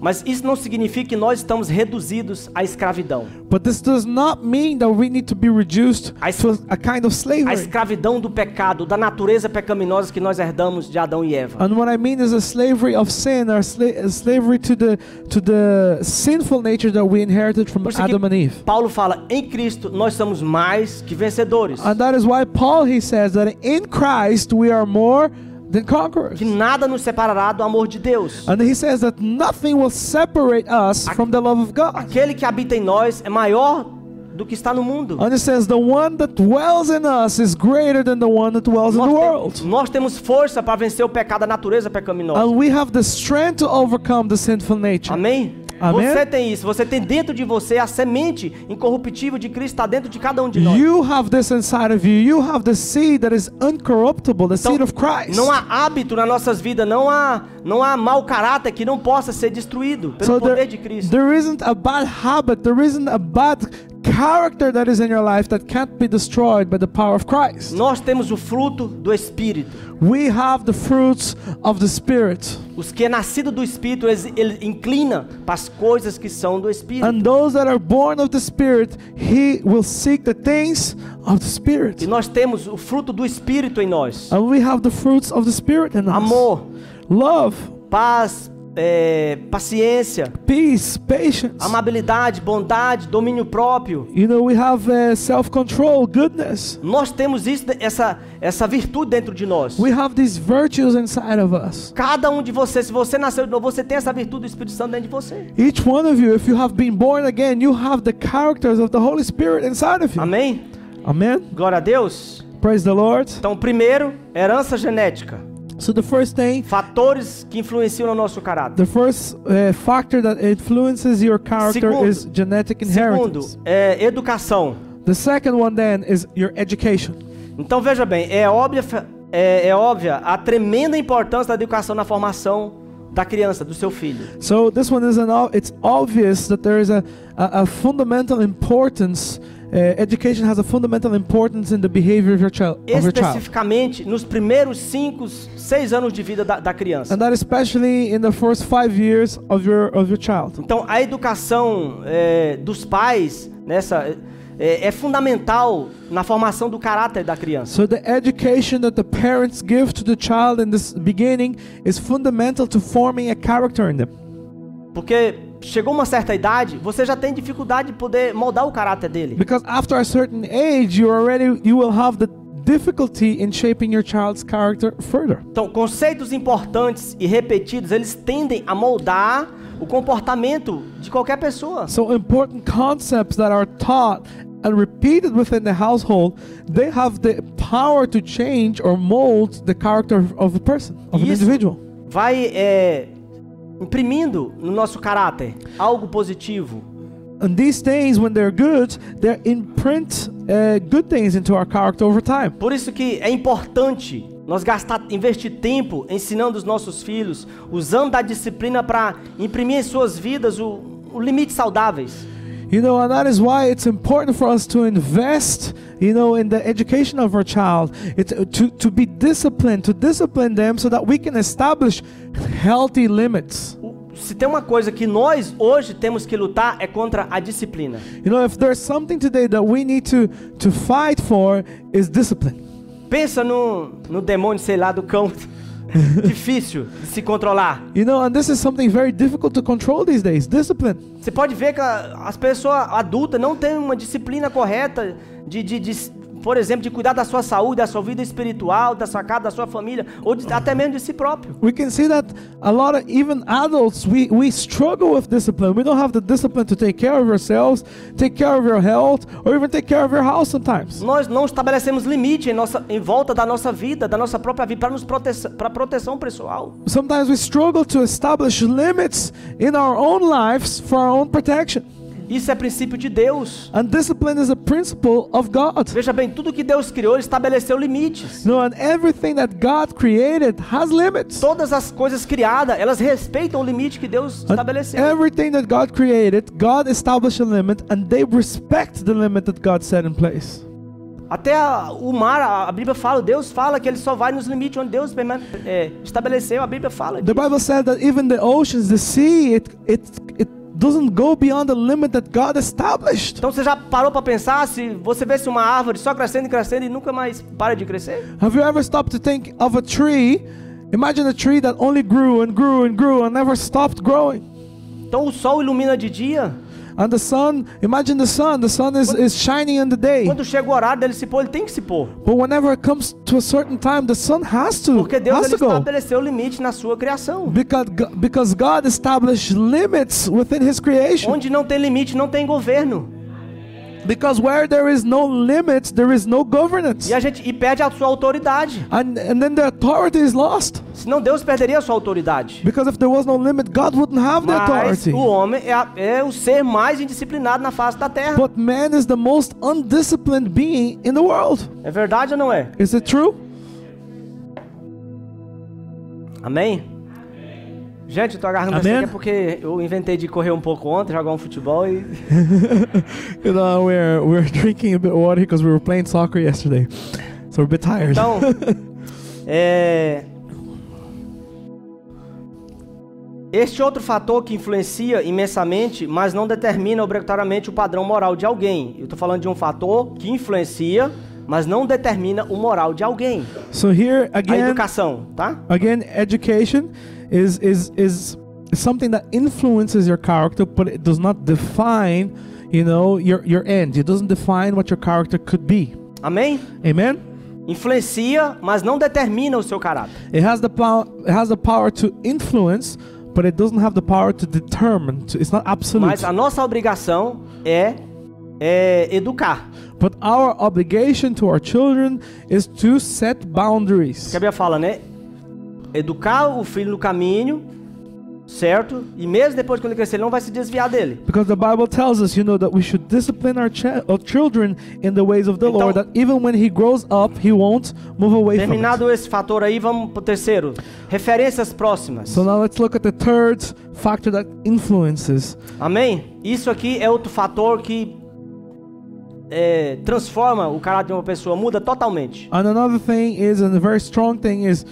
[SPEAKER 2] Mas isso não significa que nós estamos reduzidos à escravidão.
[SPEAKER 1] But this does not mean that we need to be reduced to a kind of
[SPEAKER 2] A
[SPEAKER 1] slavery.
[SPEAKER 2] escravidão do pecado, da natureza pecaminosa que nós herdamos de Adão e Eva.
[SPEAKER 1] And what I mean is a slavery of sin, or slavery to the sinful nature that we inherited from
[SPEAKER 2] Por isso que
[SPEAKER 1] Adam and Eve.
[SPEAKER 2] Paulo fala, em Cristo nós somos mais que vencedores.
[SPEAKER 1] And that is why Paul, he says that in Christ we are more than conquerors.
[SPEAKER 2] Que nada nos separará do amor de Deus.
[SPEAKER 1] And he says that nothing will separate us from the love of God.
[SPEAKER 2] Aquele que habita em nós é maior do que está no mundo.
[SPEAKER 1] And it says the one that dwells in us is greater than the one that dwells in the world.
[SPEAKER 2] Nós temos força para vencer o pecado da natureza pecaminosa.
[SPEAKER 1] And we have the strength to overcome the sinful nature.
[SPEAKER 2] Amém?
[SPEAKER 1] Amém?
[SPEAKER 2] Você tem isso, você tem dentro de você a semente incorruptível de Cristo, está dentro de cada um de nós.
[SPEAKER 1] You have this inside of you. You have the seed that is uncorruptible, the seed of Christ.
[SPEAKER 2] Não há hábito nas nossas vidas, não há mau caráter que não possa ser destruído pelo poder de Cristo.
[SPEAKER 1] There isn't a bad habit, there isn't a bad character that is in your life that can't be destroyed by the power of Christ.
[SPEAKER 2] Nós temos o fruto do Espírito.
[SPEAKER 1] We have the fruits of the Spirit.
[SPEAKER 2] Os que é nascido do Espírito, ele inclina para as coisas que são do Espírito.
[SPEAKER 1] And those that are born of the Spirit, he will seek the things of the Spirit.
[SPEAKER 2] E nós temos o fruto do Espírito em nós.
[SPEAKER 1] And we have the fruits of the Spirit in us.
[SPEAKER 2] Amor,
[SPEAKER 1] love,
[SPEAKER 2] paz, paciência,
[SPEAKER 1] peace, patience.
[SPEAKER 2] amabilidade, bondade, domínio próprio.
[SPEAKER 1] You know, we have self-control, goodness.
[SPEAKER 2] Nós temos isso, essa virtude dentro de nós.
[SPEAKER 1] We have these virtues inside of us.
[SPEAKER 2] Cada um de vocês, se você nasceu de novo, você tem essa virtude do Espírito Santo dentro de você.
[SPEAKER 1] Each one of you, if you have been born again, you have the characters of the Holy Spirit inside of you.
[SPEAKER 2] Amém?
[SPEAKER 1] Amen.
[SPEAKER 2] Glória a Deus.
[SPEAKER 1] Praise the Lord.
[SPEAKER 2] Então, primeiro, herança genética.
[SPEAKER 1] So the first thing,
[SPEAKER 2] Fatores que influenciam no nosso caráter.
[SPEAKER 1] the first factor that influences your character
[SPEAKER 2] Segundo.
[SPEAKER 1] is genetic
[SPEAKER 2] Segundo,
[SPEAKER 1] inheritance.
[SPEAKER 2] educação.
[SPEAKER 1] The second one then is your education.
[SPEAKER 2] Então veja bem, é óbvia a tremenda importância da educação na formação da criança, do seu filho.
[SPEAKER 1] So this one is it's obvious that there is a fundamental importance. Education has a fundamental importance in the behavior of your child.
[SPEAKER 2] Especificamente nos primeiros 5, 6 anos de vida da criança.
[SPEAKER 1] And that especially in the first 5 years of your child.
[SPEAKER 2] Então a educação dos pais é fundamental na formação do caráter da criança.
[SPEAKER 1] So the education that the parents give to the child in this beginning is fundamental to forming a character in them.
[SPEAKER 2] Porque chegou uma certa idade, você já tem dificuldade de poder moldar o caráter dele.
[SPEAKER 1] Because after a certain age, you will have the difficulty in shaping your child's character further.
[SPEAKER 2] Então, conceitos importantes e repetidos, eles tendem a moldar o comportamento de qualquer pessoa.
[SPEAKER 1] So important concepts that are taught and repeated within the household, they have the power to change or mold the character of a person, of an individual.
[SPEAKER 2] Vai imprimindo no nosso caráter algo positivo.
[SPEAKER 1] And these things, when they're good, they imprint good things into our character over time.
[SPEAKER 2] Por isso que é importante nós investir tempo ensinando os nossos filhos, usando a disciplina para imprimir em suas vidas o limites saudáveis.
[SPEAKER 1] You know, and that is why it's important for us to invest, you know, in the education of our child. It's to be disciplined, to discipline them so that we can establish healthy limits.
[SPEAKER 2] Se tem uma coisa que nós hoje temos que lutar é contra a disciplina.
[SPEAKER 1] You know, if there's something today that we need to fight for, is discipline.
[SPEAKER 2] Pensa no demônio, sei lá, do cão. Difícil de se controlar.
[SPEAKER 1] You know, and this is something very difficult to control these days, discipline.
[SPEAKER 2] Você pode ver que as pessoas adultas não têm uma disciplina correta por exemplo, de cuidar da sua saúde, da sua vida espiritual, da sua casa, da sua família, ou até mesmo de si próprio.
[SPEAKER 1] We can see that a lot of even adults, we struggle with discipline. We don't have the discipline to take care of ourselves, take care of your health, or even take care of your house sometimes.
[SPEAKER 2] Nós não estabelecemos limite em volta da nossa vida, da nossa própria vida, para proteção pessoal.
[SPEAKER 1] Sometimes we struggle to establish limits in our own lives for our own protection.
[SPEAKER 2] Isso é princípio de Deus.
[SPEAKER 1] And discipline is a principle of God.
[SPEAKER 2] Veja bem, tudo que Deus criou, Ele estabeleceu limites.
[SPEAKER 1] No, and everything that God created has limits.
[SPEAKER 2] Todas as coisas criadas, elas respeitam o limite que Deus estabeleceu.
[SPEAKER 1] Everything that God created, God established a limit, and they respect the limit that God set in place.
[SPEAKER 2] Até o mar, a Bíblia fala, Deus fala que Ele só vai nos limites onde Deus estabeleceu. A Bíblia fala disso.
[SPEAKER 1] The Bible said that even the oceans, the sea, it doesn't go beyond the limit that God established.
[SPEAKER 2] Então você já parou para pensar, se você vê uma árvore só crescendo e crescendo e nunca mais para de crescer?
[SPEAKER 1] Have you ever stopped to think of a tree? Imagine a tree that only grew and grew and grew and never stopped growing.
[SPEAKER 2] Então o sol ilumina de dia.
[SPEAKER 1] And the sun, imagine the sun is shining in the day.
[SPEAKER 2] Quando chega o horário dele se pôr, ele tem que se pôr.
[SPEAKER 1] But whenever it comes to a certain time, the sun has to
[SPEAKER 2] Porque Deus
[SPEAKER 1] go.
[SPEAKER 2] estabeleceu limite na sua criação.
[SPEAKER 1] Because God established limits within His creation.
[SPEAKER 2] Onde não tem limite, não tem governo.
[SPEAKER 1] Because where there is no limits, there is no governance.
[SPEAKER 2] E perde a sua autoridade.
[SPEAKER 1] And then the authority is lost.
[SPEAKER 2] Senão Deus perderia a sua autoridade.
[SPEAKER 1] Because if there was no limit, God wouldn't have the authority.
[SPEAKER 2] Mas o homem é o ser mais indisciplinado na face da terra.
[SPEAKER 1] But man is the most undisciplined being in the world.
[SPEAKER 2] É verdade ou não é?
[SPEAKER 1] Is it true?
[SPEAKER 2] Amém? Gente, eu tô agarrando isso aqui porque eu inventei de correr um pouco ontem, jogar um futebol e...
[SPEAKER 1] You know, we're drinking a bit of water because we were playing soccer yesterday. So we're a bit tired.
[SPEAKER 2] Então, este outro fator que influencia imensamente, mas não determina obrigatoriamente o padrão moral de alguém. Eu tô falando de um fator que influencia, mas não determina o moral de alguém.
[SPEAKER 1] So here again,
[SPEAKER 2] a educação, tá?
[SPEAKER 1] Again, education is something that influences your character, but it does not define, you know, your end. It doesn't define what your character could be.
[SPEAKER 2] Amém?
[SPEAKER 1] Amen?
[SPEAKER 2] Influencia, mas não determina o seu caráter.
[SPEAKER 1] It has the power to influence, but it doesn't have the power to determine. It's not absolute.
[SPEAKER 2] Mas a nossa obrigação é educar.
[SPEAKER 1] But our obligation to our children is to set boundaries.
[SPEAKER 2] Que a Bíblia fala, né? Educar o filho no caminho, certo? E mesmo depois quando ele crescer, ele não vai se desviar dele.
[SPEAKER 1] Because the Bible tells us, you know, that we should discipline our children in the ways of the Lord, that even when he grows up, he won't move away from it.
[SPEAKER 2] Terminado esse fator aí, vamos pro terceiro. Referências próximas.
[SPEAKER 1] So now let's look at the third factor that influences.
[SPEAKER 2] Amém? Isso aqui é outro fator que transforma o caráter de uma pessoa, muda totalmente.
[SPEAKER 1] And another thing is, and a very strong thing is,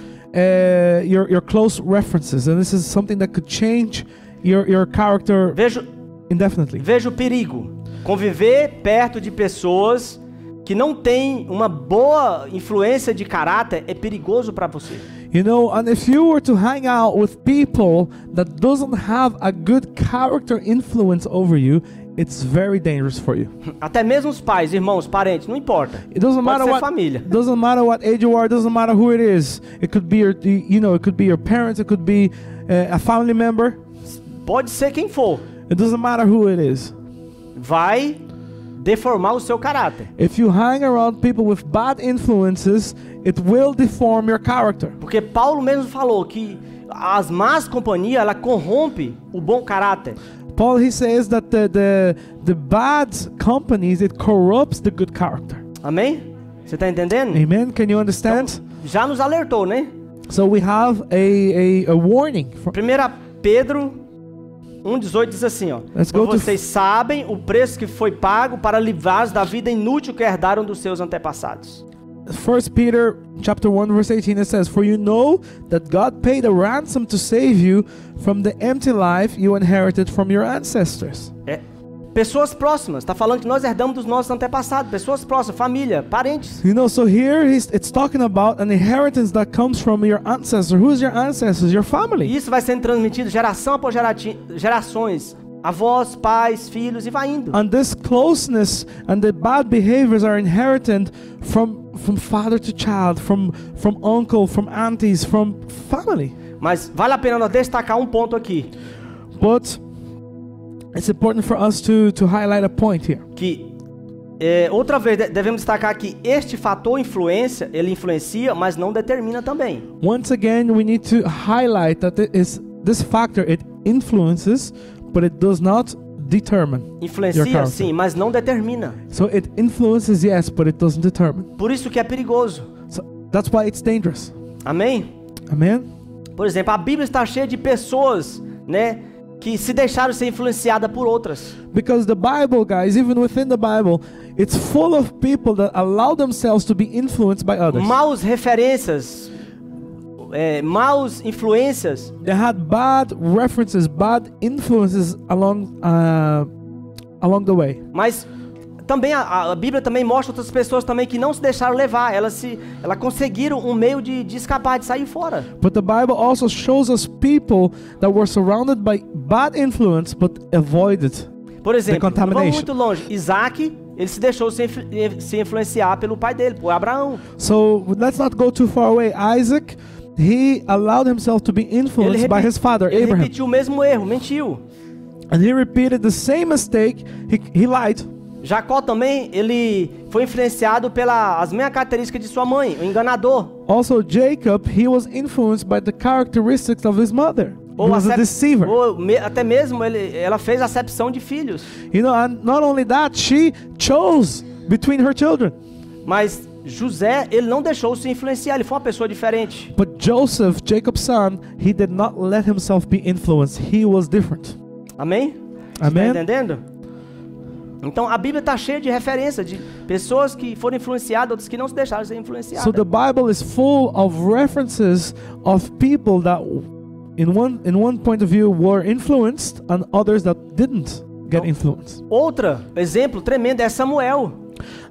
[SPEAKER 1] your close references, and this is something that could change your character indefinitely.
[SPEAKER 2] Veja o perigo. Conviver perto de pessoas que não têm uma boa influência de caráter é perigoso para você.
[SPEAKER 1] You know, and if you were to hang out with people that doesn't have a good character influence over you, it's very dangerous for you.
[SPEAKER 2] Até mesmo os pais, irmãos, parentes, não importa.
[SPEAKER 1] It doesn't matter what família. Doesn't matter what age you are. Doesn't matter who it is. It could be it could be your parents. It could be a family member.
[SPEAKER 2] Pode ser quem for.
[SPEAKER 1] It doesn't matter who it is.
[SPEAKER 2] Vai deformar o seu caráter.
[SPEAKER 1] If you hang around people with bad influences, it will deform your character.
[SPEAKER 2] Porque Paulo mesmo falou que as más companhias, ela corrompe o bom caráter.
[SPEAKER 1] Paul, he says that the bad companies, it corrupts the good character.
[SPEAKER 2] Amém? Você está entendendo?
[SPEAKER 1] Amen. Can you understand?
[SPEAKER 2] Então, já nos alertou, né?
[SPEAKER 1] So we have a warning.
[SPEAKER 2] 1 Pedro 1,18 diz assim, ó.
[SPEAKER 1] Let's go
[SPEAKER 2] Pois vocês sabem o preço que foi pago para livrar-os da vida inútil que herdaram dos seus antepassados.
[SPEAKER 1] 1 Peter chapter 1 verse 18, it says, "For you know that God paid a ransom to save you from the empty life you inherited from your ancestors."
[SPEAKER 2] Pessoas próximas, está falando que nós herdamos dos nossos antepassados, pessoas próximas, família, parentes.
[SPEAKER 1] You know, so here it's talking about an inheritance that comes from your ancestor. Who's your ancestors? Your family.
[SPEAKER 2] E isso vai sendo transmitido geração após gerações, avós, pais, filhos, e vai indo.
[SPEAKER 1] And this closeness and the bad behaviors are inherited from father to child, from uncle, from aunties, from family.
[SPEAKER 2] Mas vale a pena nós destacar um ponto aqui.
[SPEAKER 1] But it's important for us to highlight a point here.
[SPEAKER 2] Que outra vez devemos destacar que este fator influência, ele influencia, mas não determina também.
[SPEAKER 1] Once again, we need to highlight that this factor, it influences, but it does not determine.
[SPEAKER 2] Influencia sim, mas não determina.
[SPEAKER 1] So it influences, yes, but it doesn't determine.
[SPEAKER 2] Por isso que é perigoso.
[SPEAKER 1] So that's why it's dangerous.
[SPEAKER 2] Amém?
[SPEAKER 1] Amen.
[SPEAKER 2] Por exemplo, a Bíblia está cheia de pessoas, né, que se deixaram ser influenciadas por outras.
[SPEAKER 1] Because the Bible, guys, even within the Bible, it's full of people that allow themselves to be influenced by others.
[SPEAKER 2] Maus referências, maus influências.
[SPEAKER 1] They had bad references, bad influences along the way.
[SPEAKER 2] Mas também a Bíblia também mostra outras pessoas também que não se deixaram levar. Elas conseguiram um meio de escapar, de sair fora.
[SPEAKER 1] But the Bible also shows us people that were surrounded by bad influence but avoided.
[SPEAKER 2] Por exemplo,
[SPEAKER 1] the
[SPEAKER 2] vamos muito longe. Isaac, ele se deixou se influenciar pelo pai dele, por Abraão.
[SPEAKER 1] So let's not go too far away. Isaac, he allowed himself to be influenced by his father
[SPEAKER 2] Ele
[SPEAKER 1] Abraham.
[SPEAKER 2] repetiu o mesmo erro, mentiu.
[SPEAKER 1] And he repeated the same mistake. He lied.
[SPEAKER 2] Jacó também, ele foi influenciado pelas mesmas características de sua mãe, o enganador.
[SPEAKER 1] Also Jacob, he was influenced by the characteristics of his mother. He was a deceiver.
[SPEAKER 2] Ou até mesmo ela fez acepção de filhos.
[SPEAKER 1] You know, and not only that, she chose between her children.
[SPEAKER 2] Mas José, ele não deixou se influenciar, ele foi uma pessoa diferente.
[SPEAKER 1] But Joseph, Jacob's son, he did not let himself be influenced. He was different.
[SPEAKER 2] Amém?
[SPEAKER 1] Amen.
[SPEAKER 2] Está entendendo? Então a Bíblia está cheia de referências de pessoas que foram influenciadas, outras que não se deixaram ser influenciadas.
[SPEAKER 1] So the Bible is full of references of people that in one point of view were influenced and others that didn't get influenced.
[SPEAKER 2] Outro exemplo tremendo é Samuel.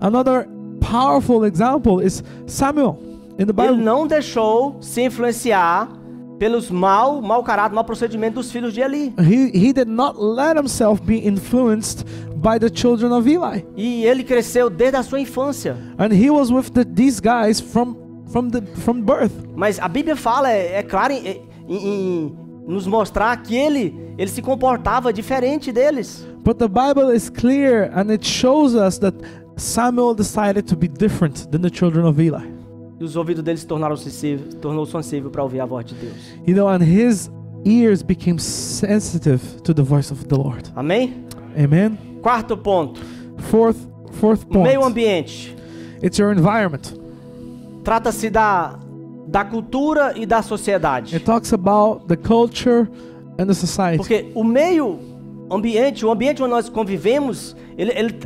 [SPEAKER 1] Another powerful example is Samuel in the Bible.
[SPEAKER 2] Ele não deixou se influenciar pelos mau caráter, mau procedimento dos filhos de Eli.
[SPEAKER 1] He did not let himself be influenced by the children of Eli.
[SPEAKER 2] E ele cresceu desde a sua infância.
[SPEAKER 1] And he was with these guys from birth.
[SPEAKER 2] Mas a Bíblia fala, é claro em nos mostrar que ele se comportava diferente deles.
[SPEAKER 1] But the Bible is clear and it shows us that Samuel decided to be different than the children of Eli.
[SPEAKER 2] E os ouvidos dele tornou sensível para ouvir a voz de Deus.
[SPEAKER 1] You know, and his ears became sensitive to the voice of the Lord.
[SPEAKER 2] Amém?
[SPEAKER 1] Amen.
[SPEAKER 2] Quarto ponto.
[SPEAKER 1] Fourth point.
[SPEAKER 2] Meio ambiente.
[SPEAKER 1] It's your environment.
[SPEAKER 2] Trata-se da cultura e da sociedade.
[SPEAKER 1] It talks about the culture and the society.
[SPEAKER 2] Porque o meio ambiente, o ambiente onde nós convivemos,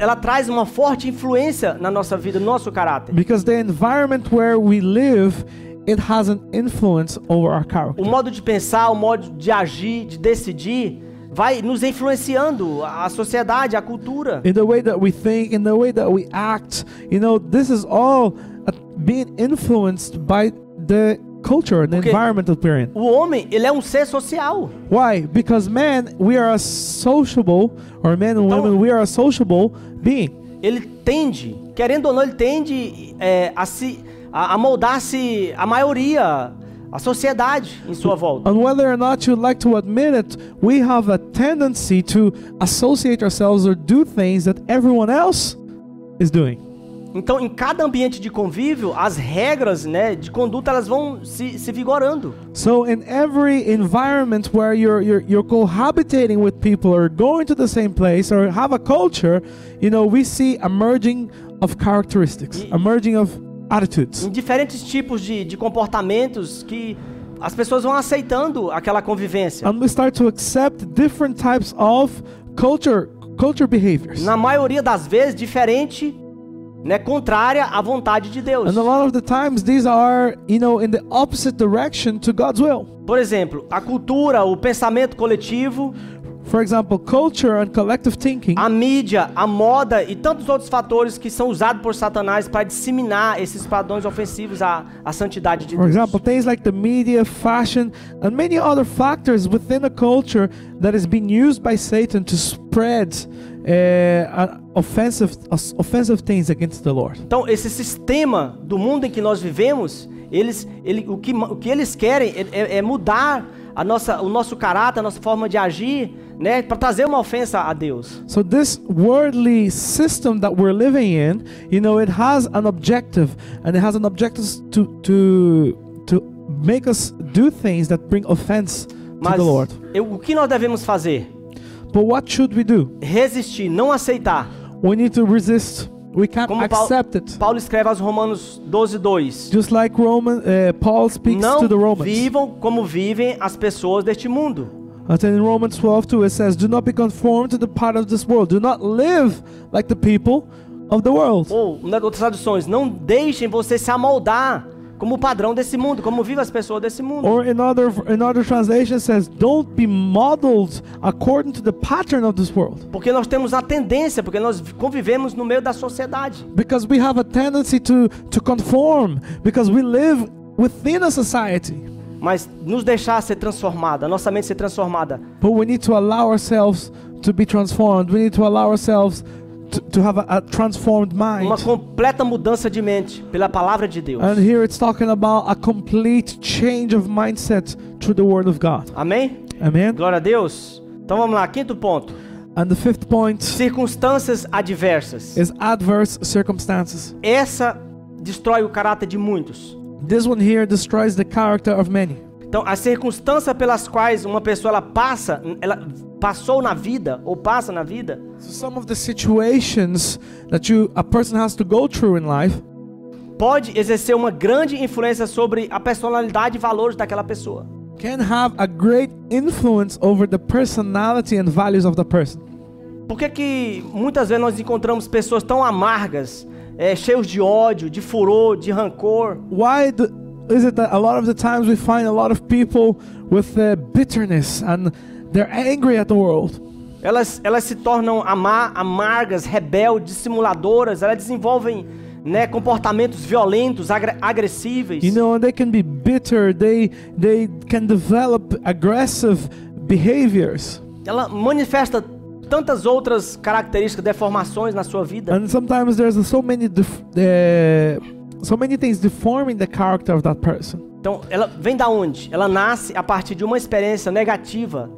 [SPEAKER 2] ela traz uma forte influência na nossa vida, no nosso caráter.
[SPEAKER 1] Because the environment where we live, it has an influence over our character.
[SPEAKER 2] O modo de pensar, o modo de agir, de decidir, vai nos influenciando a sociedade, a cultura.
[SPEAKER 1] In the way that we think, in the way that we act, you know, this is all being influenced by the culture and the environment that we're in.
[SPEAKER 2] O homem, ele é um ser social.
[SPEAKER 1] Why? Because man, we are a sociable, or men and women, we are a sociable being.
[SPEAKER 2] Ele tende, querendo ou não, ele tende a moldar-se a maioria, a sociedade em sua volta.
[SPEAKER 1] And whether or not you'd like to admit it, we have a tendency to associate ourselves or do things that everyone else is doing.
[SPEAKER 2] Então, em cada ambiente de convívio, as regras, né, de conduta elas vão se vigorando.
[SPEAKER 1] So in every environment where you're cohabitating with people or going to the same place or have a culture, we see a merging of characteristics, a merging of attitudes.
[SPEAKER 2] Em diferentes tipos de comportamentos que as pessoas vão aceitando aquela convivência.
[SPEAKER 1] And we start to accept different types of culture behaviors.
[SPEAKER 2] Na maioria das vezes, diferente, né, contrária à vontade de Deus.
[SPEAKER 1] And a lot of the times these are, in the opposite direction to God's will.
[SPEAKER 2] Por exemplo, a cultura, o pensamento coletivo,
[SPEAKER 1] For example, culture and collective thinking.
[SPEAKER 2] a mídia, a moda e tantos outros fatores que são usados por Satanás para disseminar esses padrões ofensivos à santidade de
[SPEAKER 1] For
[SPEAKER 2] Deus.
[SPEAKER 1] example, things like the media, fashion, and many other factors within a culture that is being used by Satan to spread offensive things against the Lord.
[SPEAKER 2] Então, esse sistema do mundo em que nós vivemos, o que eles querem é mudar o nosso caráter, a nossa forma de agir, né, para trazer uma ofensa a Deus.
[SPEAKER 1] So this worldly system that we're living in, it has an objective, and it has an objective to make us do things that bring offense to
[SPEAKER 2] Mas
[SPEAKER 1] the Lord.
[SPEAKER 2] o que nós devemos fazer?
[SPEAKER 1] But what should we do?
[SPEAKER 2] Resistir, não aceitar.
[SPEAKER 1] We need to resist. We can't
[SPEAKER 2] Como
[SPEAKER 1] accept it.
[SPEAKER 2] Paulo escreve aos Romanos 12:2.
[SPEAKER 1] Just like Paul speaks
[SPEAKER 2] Não
[SPEAKER 1] to the Romans.
[SPEAKER 2] vivam como vivem as pessoas deste mundo.
[SPEAKER 1] And then in Romans 12:2 it says, "Do not be conformed to the pattern of this world. Do not live like the people of the world."
[SPEAKER 2] Ou, em outras traduções, não deixem você se amoldar como o padrão desse mundo, como vivem as pessoas desse mundo.
[SPEAKER 1] Or in other translation says, "Don't be modeled according to the pattern of this world."
[SPEAKER 2] Porque nós temos a tendência, porque nós convivemos no meio da sociedade.
[SPEAKER 1] Because we have a tendency to conform, because we live within a society.
[SPEAKER 2] Mas nos deixar ser transformada, a nossa mente ser transformada.
[SPEAKER 1] But we need to allow ourselves to be transformed. We need to allow ourselves to have a transformed mind.
[SPEAKER 2] Uma completa mudança de mente pela palavra de Deus.
[SPEAKER 1] And here it's talking about a complete change of mindset through the Word of God.
[SPEAKER 2] Amém?
[SPEAKER 1] Amen.
[SPEAKER 2] Glória a Deus. Então vamos lá, quinto ponto.
[SPEAKER 1] And the fifth point
[SPEAKER 2] Circunstâncias adversas.
[SPEAKER 1] is adverse circumstances.
[SPEAKER 2] Essa destrói o caráter de muitos.
[SPEAKER 1] This one here destroys the character of many.
[SPEAKER 2] Então, as circunstâncias pelas quais uma pessoa ela passou na vida ou passa na vida,
[SPEAKER 1] So some of the situations that a person has to go through in life
[SPEAKER 2] pode exercer uma grande influência sobre a personalidade e valores daquela pessoa.
[SPEAKER 1] can have a great influence over the personality and values of the person.
[SPEAKER 2] Por que muitas vezes nós encontramos pessoas tão amargas, cheios de ódio, de furor, de rancor?
[SPEAKER 1] Why is it that a lot of the times we find a lot of people with bitterness and they're angry at the world?
[SPEAKER 2] Elas se tornam amargas, rebeldes, dissimuladoras, elas desenvolvem, né, comportamentos violentos, agressíveis.
[SPEAKER 1] And they can be bitter, they can develop aggressive behaviors.
[SPEAKER 2] Ela manifesta tantas outras características, deformações na sua vida.
[SPEAKER 1] And sometimes there's so many things deforming the character of that person.
[SPEAKER 2] Então, ela vem da onde? Ela nasce a partir de uma experiência negativa,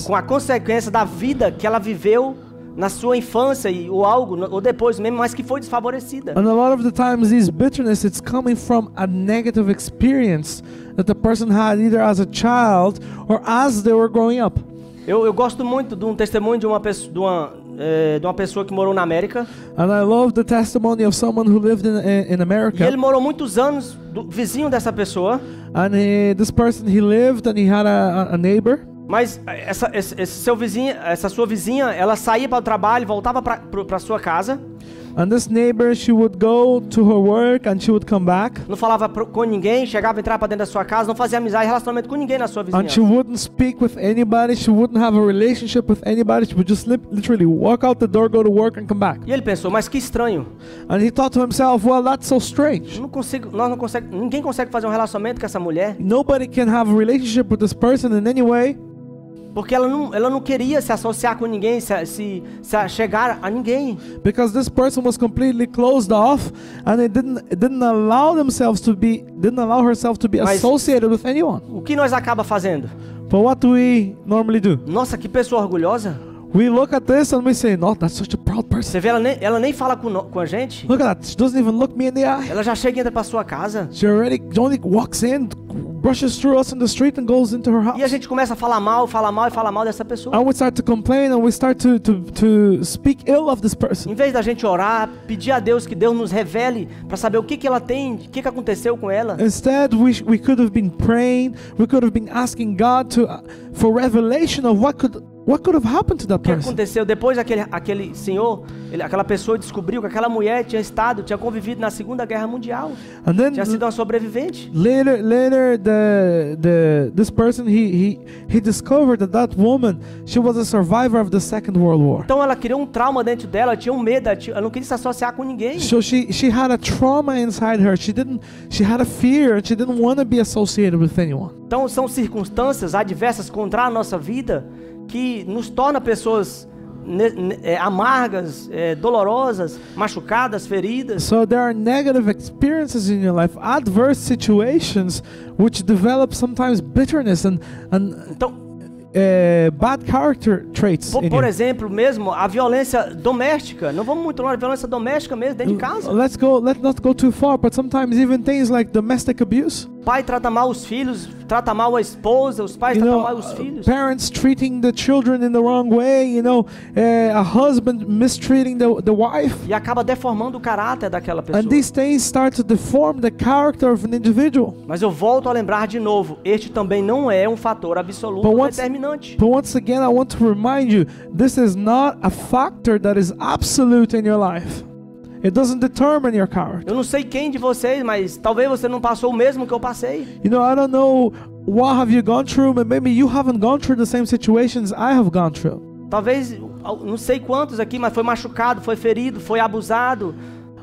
[SPEAKER 2] com a consequência da vida que ela viveu na sua infância ou depois mesmo, mas que foi desfavorecida.
[SPEAKER 1] And a lot of the times this bitterness, it's coming from a negative experience that the person had either as a child or as they were growing up.
[SPEAKER 2] Eu gosto muito de um testemunho de uma pessoa que morou na América.
[SPEAKER 1] And I love the testimony of someone who lived in America.
[SPEAKER 2] E ele morou muitos anos vizinho dessa pessoa.
[SPEAKER 1] And this person, he lived and he had a neighbor.
[SPEAKER 2] Mas essa sua vizinha, ela saía para o trabalho, voltava para sua casa.
[SPEAKER 1] And this neighbor, she would go to her work and she would come back.
[SPEAKER 2] Não falava com ninguém, chegava a entrar para dentro da sua casa, não fazia amizade, relacionamento com ninguém na sua vizinhança.
[SPEAKER 1] And she wouldn't speak with anybody. She wouldn't have a relationship with anybody. She would just literally walk out the door, go to work and come back.
[SPEAKER 2] E ele pensou, mas que estranho.
[SPEAKER 1] And he thought to himself, well, that's so strange.
[SPEAKER 2] Ninguém consegue fazer um relacionamento com essa mulher.
[SPEAKER 1] Nobody can have a relationship with this person in any way.
[SPEAKER 2] Porque ela não queria se associar com ninguém, se chegar a ninguém.
[SPEAKER 1] Because this person was completely closed off, and it didn't allow herself to be associated with anyone.
[SPEAKER 2] O que nós acaba fazendo?
[SPEAKER 1] But what do we normally do?
[SPEAKER 2] Nossa, que pessoa orgulhosa.
[SPEAKER 1] we look at this and we say, no, that's such a proud person.
[SPEAKER 2] Você vê, ela nem fala com a gente.
[SPEAKER 1] Look at that. She doesn't even look me in the eye.
[SPEAKER 2] Ela já chega e entra pra sua casa.
[SPEAKER 1] She already only walks in, brushes through us in the street and goes into her house.
[SPEAKER 2] E a gente começa a falar mal dessa pessoa.
[SPEAKER 1] And we start to complain and we start to speak ill of this person.
[SPEAKER 2] Em vez da gente orar, pedir a Deus que Deus nos revele para saber o que ela tem, o que aconteceu com ela.
[SPEAKER 1] Instead, we could have been praying, we could have been asking God for revelation of what could have happened to that
[SPEAKER 2] O que
[SPEAKER 1] person.
[SPEAKER 2] aconteceu depois aquele senhor, aquela pessoa descobriu que aquela mulher tinha convivido na Segunda Guerra Mundial.
[SPEAKER 1] And then
[SPEAKER 2] Tinha sido uma sobrevivente.
[SPEAKER 1] later this person he discovered that woman, she was a survivor of the Second World War.
[SPEAKER 2] Então ela criou um trauma dentro dela, ela tinha um medo, ela não queria se associar com ninguém.
[SPEAKER 1] So she had a trauma inside her. She had a fear and she didn't want to be associated with anyone.
[SPEAKER 2] Então são circunstâncias adversas contra a nossa vida que nos torna pessoas amargas, dolorosas, machucadas, feridas.
[SPEAKER 1] So there are negative experiences in your life, adverse situations which develop sometimes bitterness and
[SPEAKER 2] Então,
[SPEAKER 1] bad character traits in
[SPEAKER 2] por
[SPEAKER 1] you.
[SPEAKER 2] exemplo, mesmo a violência doméstica. Não vamos muito longe, a violência doméstica mesmo, dentro de casa.
[SPEAKER 1] Let's not go too far, but sometimes even things like domestic abuse.
[SPEAKER 2] O pai trata mal os filhos, trata mal a esposa, os pais tratam mal os filhos.
[SPEAKER 1] Parents treating the children in the wrong way, a husband mistreating the wife.
[SPEAKER 2] E acaba deformando o caráter daquela pessoa.
[SPEAKER 1] And these things start to deform the character of an individual.
[SPEAKER 2] Mas eu volto a lembrar de novo, este também não é um fator absoluto determinante.
[SPEAKER 1] But once again, I want to remind you, this is not a factor that is absolute in your life. It doesn't determine your character.
[SPEAKER 2] Eu não sei quem de vocês, mas talvez você não passou o mesmo que eu passei.
[SPEAKER 1] I don't know what have you gone through, but maybe you haven't gone through the same situations I have gone through.
[SPEAKER 2] Talvez, não sei quantos aqui, mas foi machucado, foi ferido, foi abusado.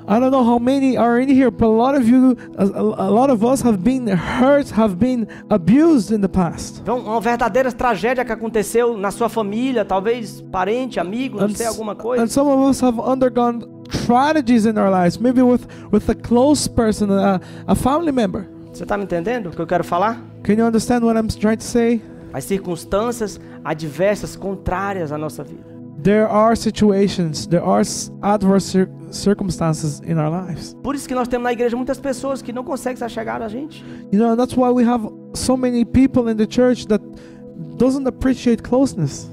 [SPEAKER 1] I don't know how many are in here, but a lot of you, a lot of us have been hurt, have been abused in the past.
[SPEAKER 2] Então, uma verdadeira tragédia que aconteceu na sua família, talvez parente, amigo, não sei, alguma coisa.
[SPEAKER 1] And some of us have undergone tragedies in our lives, maybe with a close person, a family member.
[SPEAKER 2] Você está me entendendo o que eu quero falar?
[SPEAKER 1] Can you understand what I'm trying to say?
[SPEAKER 2] As circunstâncias adversas, contrárias à nossa vida.
[SPEAKER 1] There are situations, there are adverse circumstances in our lives.
[SPEAKER 2] Por isso que nós temos na igreja muitas pessoas que não conseguem se achegar a gente.
[SPEAKER 1] That's why we have so many people in the church that doesn't appreciate closeness.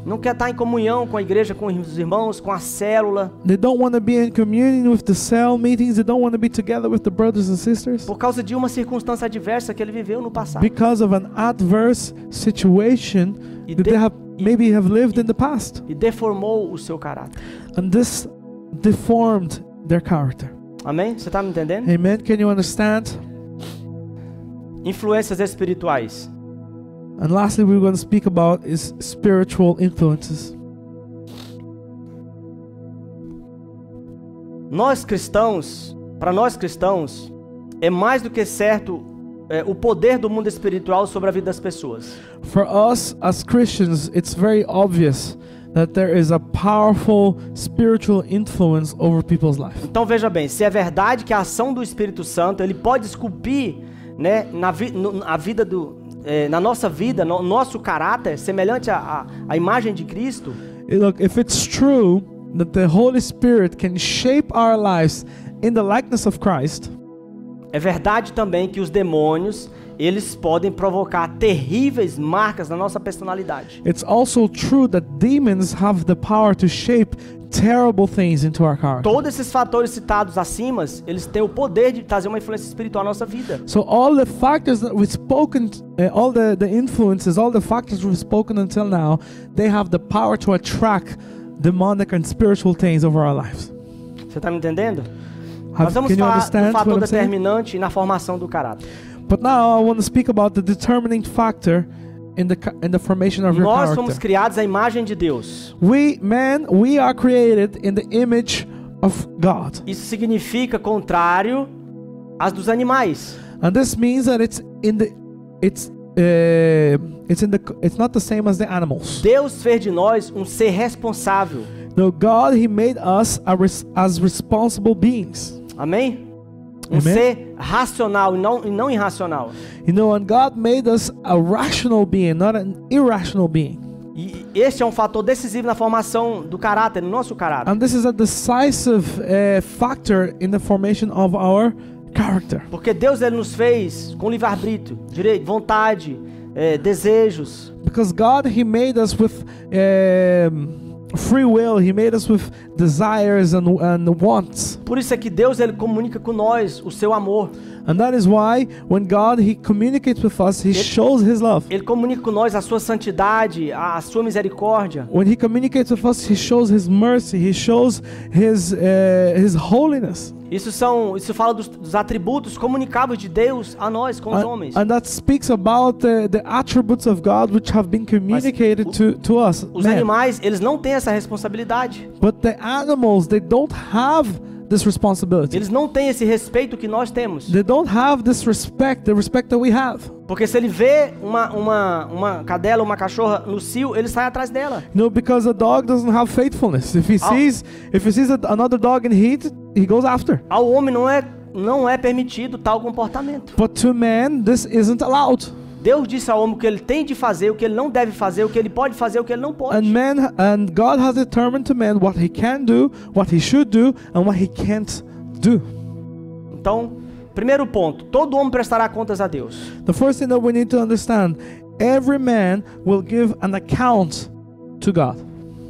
[SPEAKER 2] Não quer estar em comunhão com a igreja, com os irmãos, com a célula.
[SPEAKER 1] They don't want to be in communion with the cell meetings. They don't want to be together with the brothers and sisters.
[SPEAKER 2] Por causa de uma circunstância adversa que ele viveu no passado.
[SPEAKER 1] Because of an adverse situation that they have maybe have lived in the past.
[SPEAKER 2] E deformou o seu caráter.
[SPEAKER 1] And this deformed their character.
[SPEAKER 2] Amém? Você está me entendendo?
[SPEAKER 1] Amen. Can you understand?
[SPEAKER 2] Influências espirituais.
[SPEAKER 1] And lastly, we're going to speak about is spiritual influences.
[SPEAKER 2] Para nós cristãos, é mais do que certo o poder do mundo espiritual sobre a vida das pessoas.
[SPEAKER 1] For us as Christians, it's very obvious that there is a powerful spiritual influence over people's life.
[SPEAKER 2] Então veja bem, se é verdade que a ação do Espírito Santo ele pode esculpir, né, na nossa vida, no nosso caráter, semelhante à imagem de Cristo.
[SPEAKER 1] Look, if it's true that the Holy Spirit can shape our lives in the likeness of Christ,
[SPEAKER 2] é verdade também que os demônios, eles podem provocar terríveis marcas na nossa personalidade.
[SPEAKER 1] It's also true that demons have the power to shape terrible things into our character.
[SPEAKER 2] Todos esses fatores citados acima, eles têm o poder de trazer uma influência espiritual à nossa vida.
[SPEAKER 1] So all the factors that we've spoken, all the influences, all the factors we've spoken until now, they have the power to attract demonic and spiritual things over our lives.
[SPEAKER 2] Você está me entendendo? Nós vamos falar do fator determinante na formação do caráter.
[SPEAKER 1] But now I want to speak about the determining factor in the formation of your character.
[SPEAKER 2] Nós fomos criados à imagem de Deus.
[SPEAKER 1] We are created in the image of God.
[SPEAKER 2] Isso significa contrário às dos animais.
[SPEAKER 1] And this means that it's not the same as the animals.
[SPEAKER 2] Deus fez de nós um ser responsável.
[SPEAKER 1] No, God, He made us as responsible beings.
[SPEAKER 2] Amém? Um ser racional e não irracional.
[SPEAKER 1] And God made us a rational being, not an irrational being.
[SPEAKER 2] E este é um fator decisivo na formação do caráter, no nosso caráter.
[SPEAKER 1] And this is a decisive factor in the formation of our character.
[SPEAKER 2] Porque Deus ele nos fez com livre-arbítrio, direito, vontade, desejos.
[SPEAKER 1] Because God, He made us with free will. He made us with desires and wants.
[SPEAKER 2] Por isso é que Deus ele comunica com nós o seu amor.
[SPEAKER 1] And that is why when God, He communicates with us, He shows His love.
[SPEAKER 2] Ele comunica com nós a sua santidade, a sua misericórdia.
[SPEAKER 1] When He communicates with us, He shows His mercy. He shows His holiness.
[SPEAKER 2] Isso fala dos atributos comunicáveis de Deus a nós, com os homens.
[SPEAKER 1] And that speaks about the attributes of God which have been communicated to us.
[SPEAKER 2] Os animais, eles não têm essa responsabilidade.
[SPEAKER 1] But the animals, they don't have this responsibility.
[SPEAKER 2] Eles não têm esse respeito que nós temos.
[SPEAKER 1] They don't have this respect, the respect that we have.
[SPEAKER 2] Porque se ele vê uma cadela, uma cachorra no cio, ele sai atrás dela.
[SPEAKER 1] No, because a dog doesn't have faithfulness. If he sees another dog in heat, he goes after.
[SPEAKER 2] Ao homem não é permitido tal comportamento.
[SPEAKER 1] But to man, this isn't allowed.
[SPEAKER 2] Deus disse ao homem o que ele tem de fazer, o que ele não deve fazer, o que ele pode fazer, o que ele não pode.
[SPEAKER 1] And God has determined to man what he can do, what he should do, and what he can't do.
[SPEAKER 2] Então, primeiro ponto, todo homem prestará contas a Deus.
[SPEAKER 1] The first thing that we need to understand, every man will give an account to God.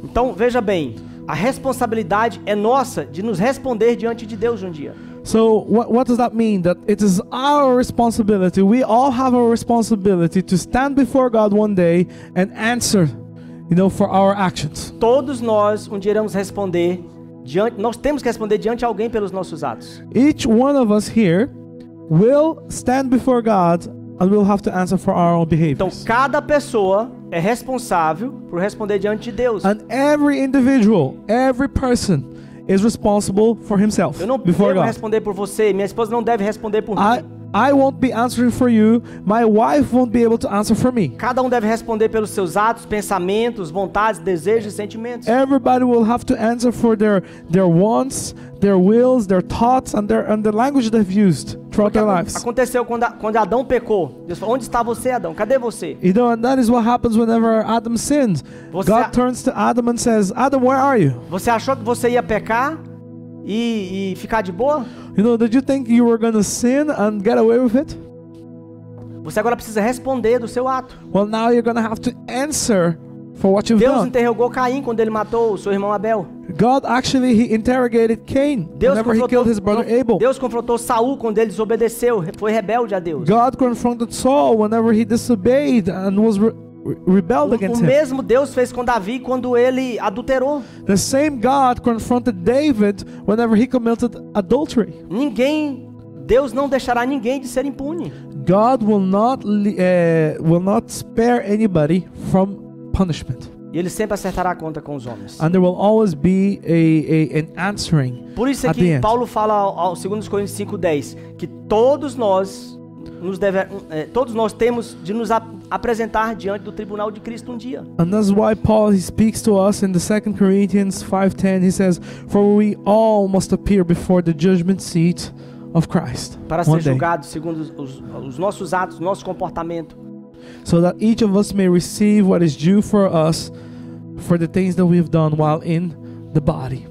[SPEAKER 2] Então, veja bem, a responsabilidade é nossa de nos responder diante de Deus um dia.
[SPEAKER 1] So what does that mean? That it is our responsibility. We all have a responsibility to stand before God one day and answer, for our actions.
[SPEAKER 2] Todos nós um dia iremos responder nós temos que responder diante de alguém pelos nossos atos.
[SPEAKER 1] Each one of us here will stand before God and we'll have to answer for our own behaviors.
[SPEAKER 2] Então cada pessoa é responsável por responder diante de Deus.
[SPEAKER 1] And every individual, every person is responsible for himself.
[SPEAKER 2] Eu não devo responder por você, minha esposa não deve responder por mim.
[SPEAKER 1] I won't be answering for you. My wife won't be able to answer for me.
[SPEAKER 2] Cada um deve responder pelos seus atos, pensamentos, vontades, desejos e sentimentos.
[SPEAKER 1] Everybody will have to answer for their wants, their wills, their thoughts, and the language they've used throughout their lives.
[SPEAKER 2] Aconteceu quando Adão pecou. Deus falou: onde está você, Adão? Cadê você?
[SPEAKER 1] And that is what happens whenever Adam sinned. God turns to Adam and says, Adam, where are you?
[SPEAKER 2] Você achou que você ia pecar e ficar de boa?
[SPEAKER 1] Did you think you were going to sin and get away with it?
[SPEAKER 2] Você agora precisa responder do seu ato.
[SPEAKER 1] Well, now you're going to have to answer for what you've
[SPEAKER 2] Deus
[SPEAKER 1] done.
[SPEAKER 2] interrogou Caim quando ele matou o seu irmão Abel.
[SPEAKER 1] God actually he interrogated Cain whenever he killed his brother Abel.
[SPEAKER 2] Deus confrontou Saul quando ele desobedeceu, foi rebelde a Deus.
[SPEAKER 1] God confronted Saul whenever he disobeyed and was rebelled against him.
[SPEAKER 2] O mesmo Deus fez com Davi quando ele adulterou.
[SPEAKER 1] The same God confronted David whenever he committed adultery.
[SPEAKER 2] Deus não deixará ninguém de ser impune.
[SPEAKER 1] God will not spare anybody from punishment.
[SPEAKER 2] E ele sempre acertará a conta com os homens.
[SPEAKER 1] And there will always be an answering.
[SPEAKER 2] Por isso é que Paulo fala ao 2 Coríntios 5:10 que todos nós temos de nos apresentar diante do tribunal de Cristo um dia.
[SPEAKER 1] And that's why Paul he speaks to us in the 2 Corinthians 5:10. He says, "For we all must appear before the judgment seat of Christ."
[SPEAKER 2] Para ser julgados segundo os nossos atos, nosso comportamento.
[SPEAKER 1] So that each of us may receive what is due for us for the things that we've done while in the body.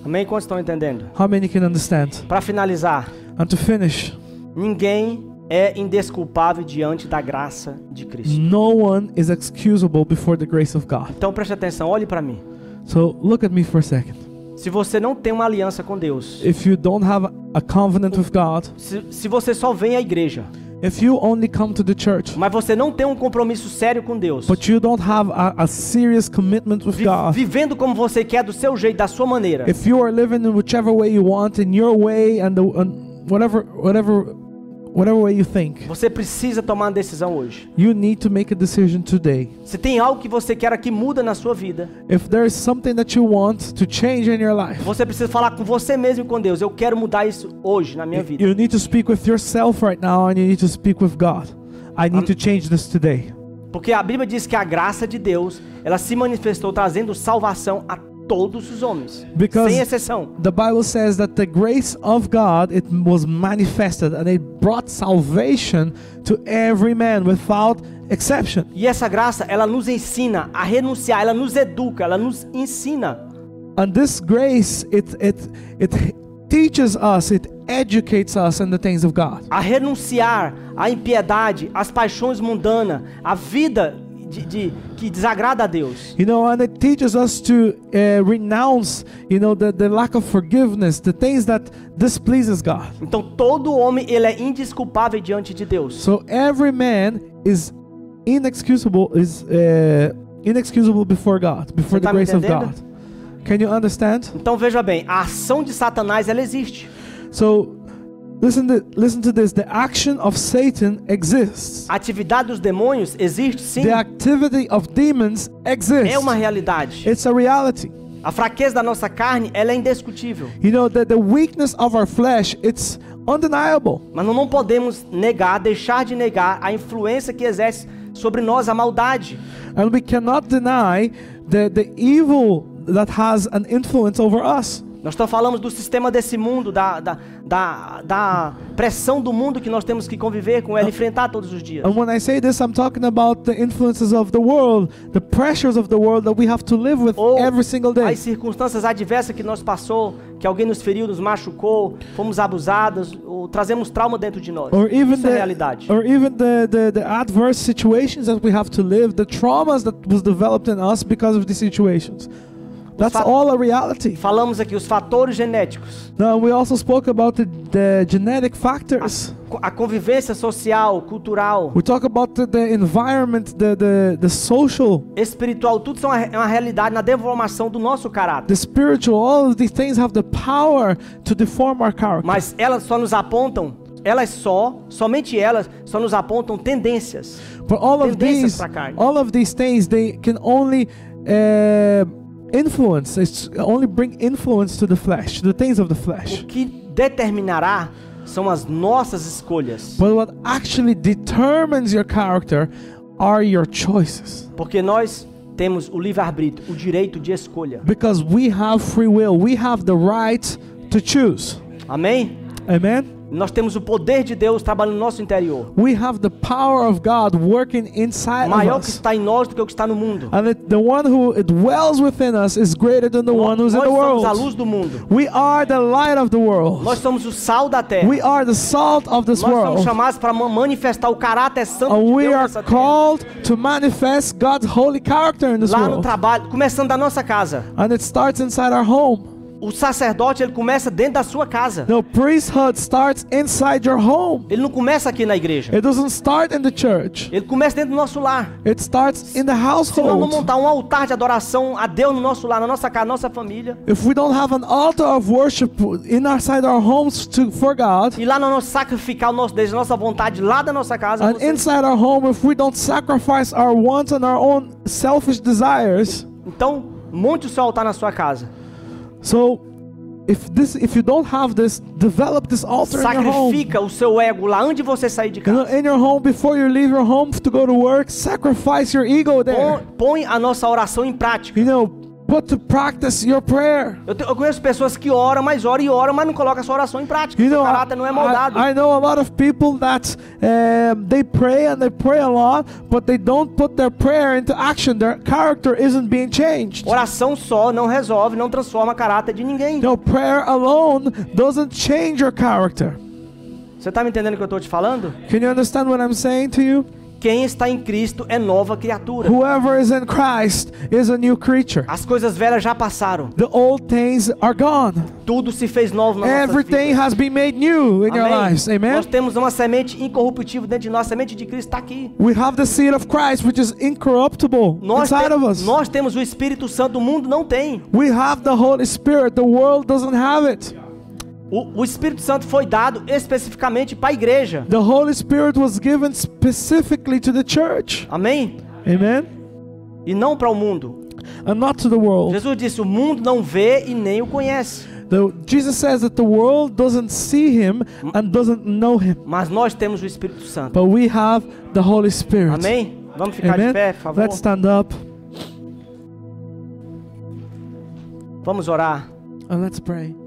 [SPEAKER 2] Amém? Quantos estão entendendo?
[SPEAKER 1] How many can understand?
[SPEAKER 2] Para finalizar,
[SPEAKER 1] and to finish,
[SPEAKER 2] ninguém é indesculpável diante da graça de Cristo.
[SPEAKER 1] No one is excusable before the grace of God.
[SPEAKER 2] Então preste atenção, olhe para mim.
[SPEAKER 1] So look at me for a second.
[SPEAKER 2] Se você não tem uma aliança com Deus,
[SPEAKER 1] if you don't have a covenant with God,
[SPEAKER 2] se você só vem à igreja,
[SPEAKER 1] if you only come to the church,
[SPEAKER 2] mas você não tem um compromisso sério com Deus,
[SPEAKER 1] but you don't have a serious commitment with God,
[SPEAKER 2] vivendo como você quer, do seu jeito, da sua maneira,
[SPEAKER 1] if you are living in whichever way you want, in your way, and whatever way you think,
[SPEAKER 2] você precisa tomar uma decisão hoje.
[SPEAKER 1] You need to make a decision today.
[SPEAKER 2] Se tem algo que você quer que muda na sua vida,
[SPEAKER 1] if there is something that you want to change in your life,
[SPEAKER 2] você precisa falar com você mesmo e com Deus. Eu quero mudar isso hoje na minha vida.
[SPEAKER 1] You need to speak with yourself right now, and you need to speak with God. I need to change this today.
[SPEAKER 2] Porque a Bíblia diz que a graça de Deus, ela se manifestou trazendo salvação a todos os homens,
[SPEAKER 1] Because
[SPEAKER 2] sem exceção.
[SPEAKER 1] the Bible says that the grace of God, it was manifested and it brought salvation to every man without exception.
[SPEAKER 2] E essa graça, ela nos ensina a renunciar, ela nos educa, ela nos ensina
[SPEAKER 1] And this grace, it teaches us, it educates us in the things of God.
[SPEAKER 2] a renunciar à impiedade, às paixões mundanas, à vida que desagrada a Deus.
[SPEAKER 1] You know, and it teaches us to renounce, you know, the lack of forgiveness, the things that displeases God.
[SPEAKER 2] Então todo homem, ele é indesculpável diante de Deus.
[SPEAKER 1] So every man is inexcusable before God, before the
[SPEAKER 2] tá me
[SPEAKER 1] grace of
[SPEAKER 2] entendendo?
[SPEAKER 1] God. Can you understand?
[SPEAKER 2] Então veja bem, a ação de Satanás, ela existe.
[SPEAKER 1] So listen to this. The action of Satan exists.
[SPEAKER 2] A atividade dos demônios existe sim.
[SPEAKER 1] The activity of demons exists.
[SPEAKER 2] É uma realidade.
[SPEAKER 1] It's a reality.
[SPEAKER 2] A fraqueza da nossa carne, ela é indiscutível.
[SPEAKER 1] You know, the weakness of our flesh, it's undeniable.
[SPEAKER 2] Mas nós não podemos negar, deixar de negar a influência que exerce sobre nós a maldade.
[SPEAKER 1] And we cannot deny the evil that has an influence over us.
[SPEAKER 2] Nós falamos do sistema desse mundo, da pressão do mundo que nós temos que conviver com ela, enfrentar todos os dias.
[SPEAKER 1] And when I say this, I'm talking about the influences of the world, the pressures of the world that we have to live with
[SPEAKER 2] Ou
[SPEAKER 1] every single day.
[SPEAKER 2] as circunstâncias adversas que nós passou, que alguém nos feriu, nos machucou, fomos abusados, ou trazemos trauma dentro de nós.
[SPEAKER 1] Or even
[SPEAKER 2] Isso é realidade.
[SPEAKER 1] the adverse situations that we have to live, the traumas that was developed in us because of these situations. That's all a reality.
[SPEAKER 2] Falamos aqui os fatores genéticos.
[SPEAKER 1] Now we also spoke about the genetic factors.
[SPEAKER 2] A convivência social, cultural,
[SPEAKER 1] We talk about the environment, the social,
[SPEAKER 2] espiritual, tudo são uma realidade na deformação do nosso caráter.
[SPEAKER 1] the spiritual. All of these things have the power to deform our character.
[SPEAKER 2] Mas elas só nos apontam, somente elas só nos apontam tendências.
[SPEAKER 1] But
[SPEAKER 2] Tendências pra carne.
[SPEAKER 1] all of these things, they can only influence. It's only bring influence to the flesh, to the things of the flesh.
[SPEAKER 2] O que determinará são as nossas escolhas.
[SPEAKER 1] But what actually determines your character are your choices.
[SPEAKER 2] Porque nós temos o livre-arbítrio, o direito de escolha.
[SPEAKER 1] Because we have free will. We have the right to choose.
[SPEAKER 2] Amém?
[SPEAKER 1] Amen?
[SPEAKER 2] Nós temos o poder de Deus trabalhando no nosso interior.
[SPEAKER 1] We have the power of God working inside
[SPEAKER 2] Maior
[SPEAKER 1] of
[SPEAKER 2] que
[SPEAKER 1] us.
[SPEAKER 2] está em nós do que o que está no mundo.
[SPEAKER 1] And the one who dwells within us is greater than the one who's in
[SPEAKER 2] Nós
[SPEAKER 1] the
[SPEAKER 2] somos a
[SPEAKER 1] world.
[SPEAKER 2] luz do mundo.
[SPEAKER 1] We are the light of the world.
[SPEAKER 2] Nós somos o sal da terra.
[SPEAKER 1] We are the salt of this
[SPEAKER 2] Nós somos
[SPEAKER 1] world.
[SPEAKER 2] chamados para manifestar o caráter santo
[SPEAKER 1] And
[SPEAKER 2] de
[SPEAKER 1] we
[SPEAKER 2] Deus
[SPEAKER 1] are
[SPEAKER 2] nessa terra.
[SPEAKER 1] called to manifest God's holy character in this
[SPEAKER 2] Lá no
[SPEAKER 1] world.
[SPEAKER 2] trabalho, começando da nossa casa.
[SPEAKER 1] And it starts inside our home.
[SPEAKER 2] O sacerdote, ele começa dentro da sua casa.
[SPEAKER 1] The priesthood starts inside your home.
[SPEAKER 2] Ele não começa aqui na igreja.
[SPEAKER 1] It doesn't start in the church.
[SPEAKER 2] Ele começa dentro do nosso lar.
[SPEAKER 1] It starts in the
[SPEAKER 2] Se nós não
[SPEAKER 1] household.
[SPEAKER 2] montar um altar de adoração a Deus no nosso lar, na nossa casa, na nossa família,
[SPEAKER 1] If we don't have an altar of worship inside our homes for God,
[SPEAKER 2] e lá nós não sacrificar o nosso desejo, a nossa vontade lá da nossa casa,
[SPEAKER 1] and inside our home, if we don't sacrifice our wants and our own selfish desires,
[SPEAKER 2] então monte o seu altar na sua casa.
[SPEAKER 1] so if you don't have this, develop this altar in your home.
[SPEAKER 2] Sacrifica o seu ego lá antes de você sair de
[SPEAKER 1] You know,
[SPEAKER 2] casa.
[SPEAKER 1] in your home, before you leave your home to go to work, sacrifice your ego there.
[SPEAKER 2] Põe a nossa oração em prática.
[SPEAKER 1] You know, put to practice your prayer.
[SPEAKER 2] Eu conheço pessoas que oram, mas não colocam a sua oração em prática.
[SPEAKER 1] You
[SPEAKER 2] Seu
[SPEAKER 1] know,
[SPEAKER 2] caráter não é moldado.
[SPEAKER 1] I know a lot of people that they pray and they pray a lot, but they don't put their prayer into action. Their character isn't being changed.
[SPEAKER 2] Oração só não resolve, não transforma o caráter de ninguém.
[SPEAKER 1] No, prayer alone doesn't change your character.
[SPEAKER 2] Você está me entendendo o que eu estou te falando?
[SPEAKER 1] Can you understand what I'm saying to you?
[SPEAKER 2] Quem está em Cristo é nova criatura.
[SPEAKER 1] Whoever is in Christ is a new creature.
[SPEAKER 2] As coisas velhas já passaram.
[SPEAKER 1] The old things are gone.
[SPEAKER 2] Tudo se fez novo na nossa
[SPEAKER 1] Everything
[SPEAKER 2] vida.
[SPEAKER 1] has been made new in your lives.
[SPEAKER 2] Nós
[SPEAKER 1] Amen?
[SPEAKER 2] temos uma semente incorruptível dentro de nós. A semente de Cristo está aqui.
[SPEAKER 1] We have the seed of Christ, which is incorruptible inside of us.
[SPEAKER 2] Nós temos o Espírito Santo, o mundo não tem.
[SPEAKER 1] We have the Holy Spirit. The world doesn't have it.
[SPEAKER 2] O Espírito Santo foi dado especificamente para a igreja.
[SPEAKER 1] The Holy Spirit was given specifically to the church.
[SPEAKER 2] Amém?
[SPEAKER 1] Amen?
[SPEAKER 2] E não para o mundo.
[SPEAKER 1] And not to the world.
[SPEAKER 2] Jesus disse, o mundo não vê e nem o conhece.
[SPEAKER 1] Jesus says that the world doesn't see him and doesn't know him.
[SPEAKER 2] Mas nós temos o Espírito Santo.
[SPEAKER 1] But we have the Holy Spirit.
[SPEAKER 2] Amém? Vamos ficar
[SPEAKER 1] Amen?
[SPEAKER 2] de pé, por favor.
[SPEAKER 1] Let's stand up.
[SPEAKER 2] Vamos orar.
[SPEAKER 1] And let's pray.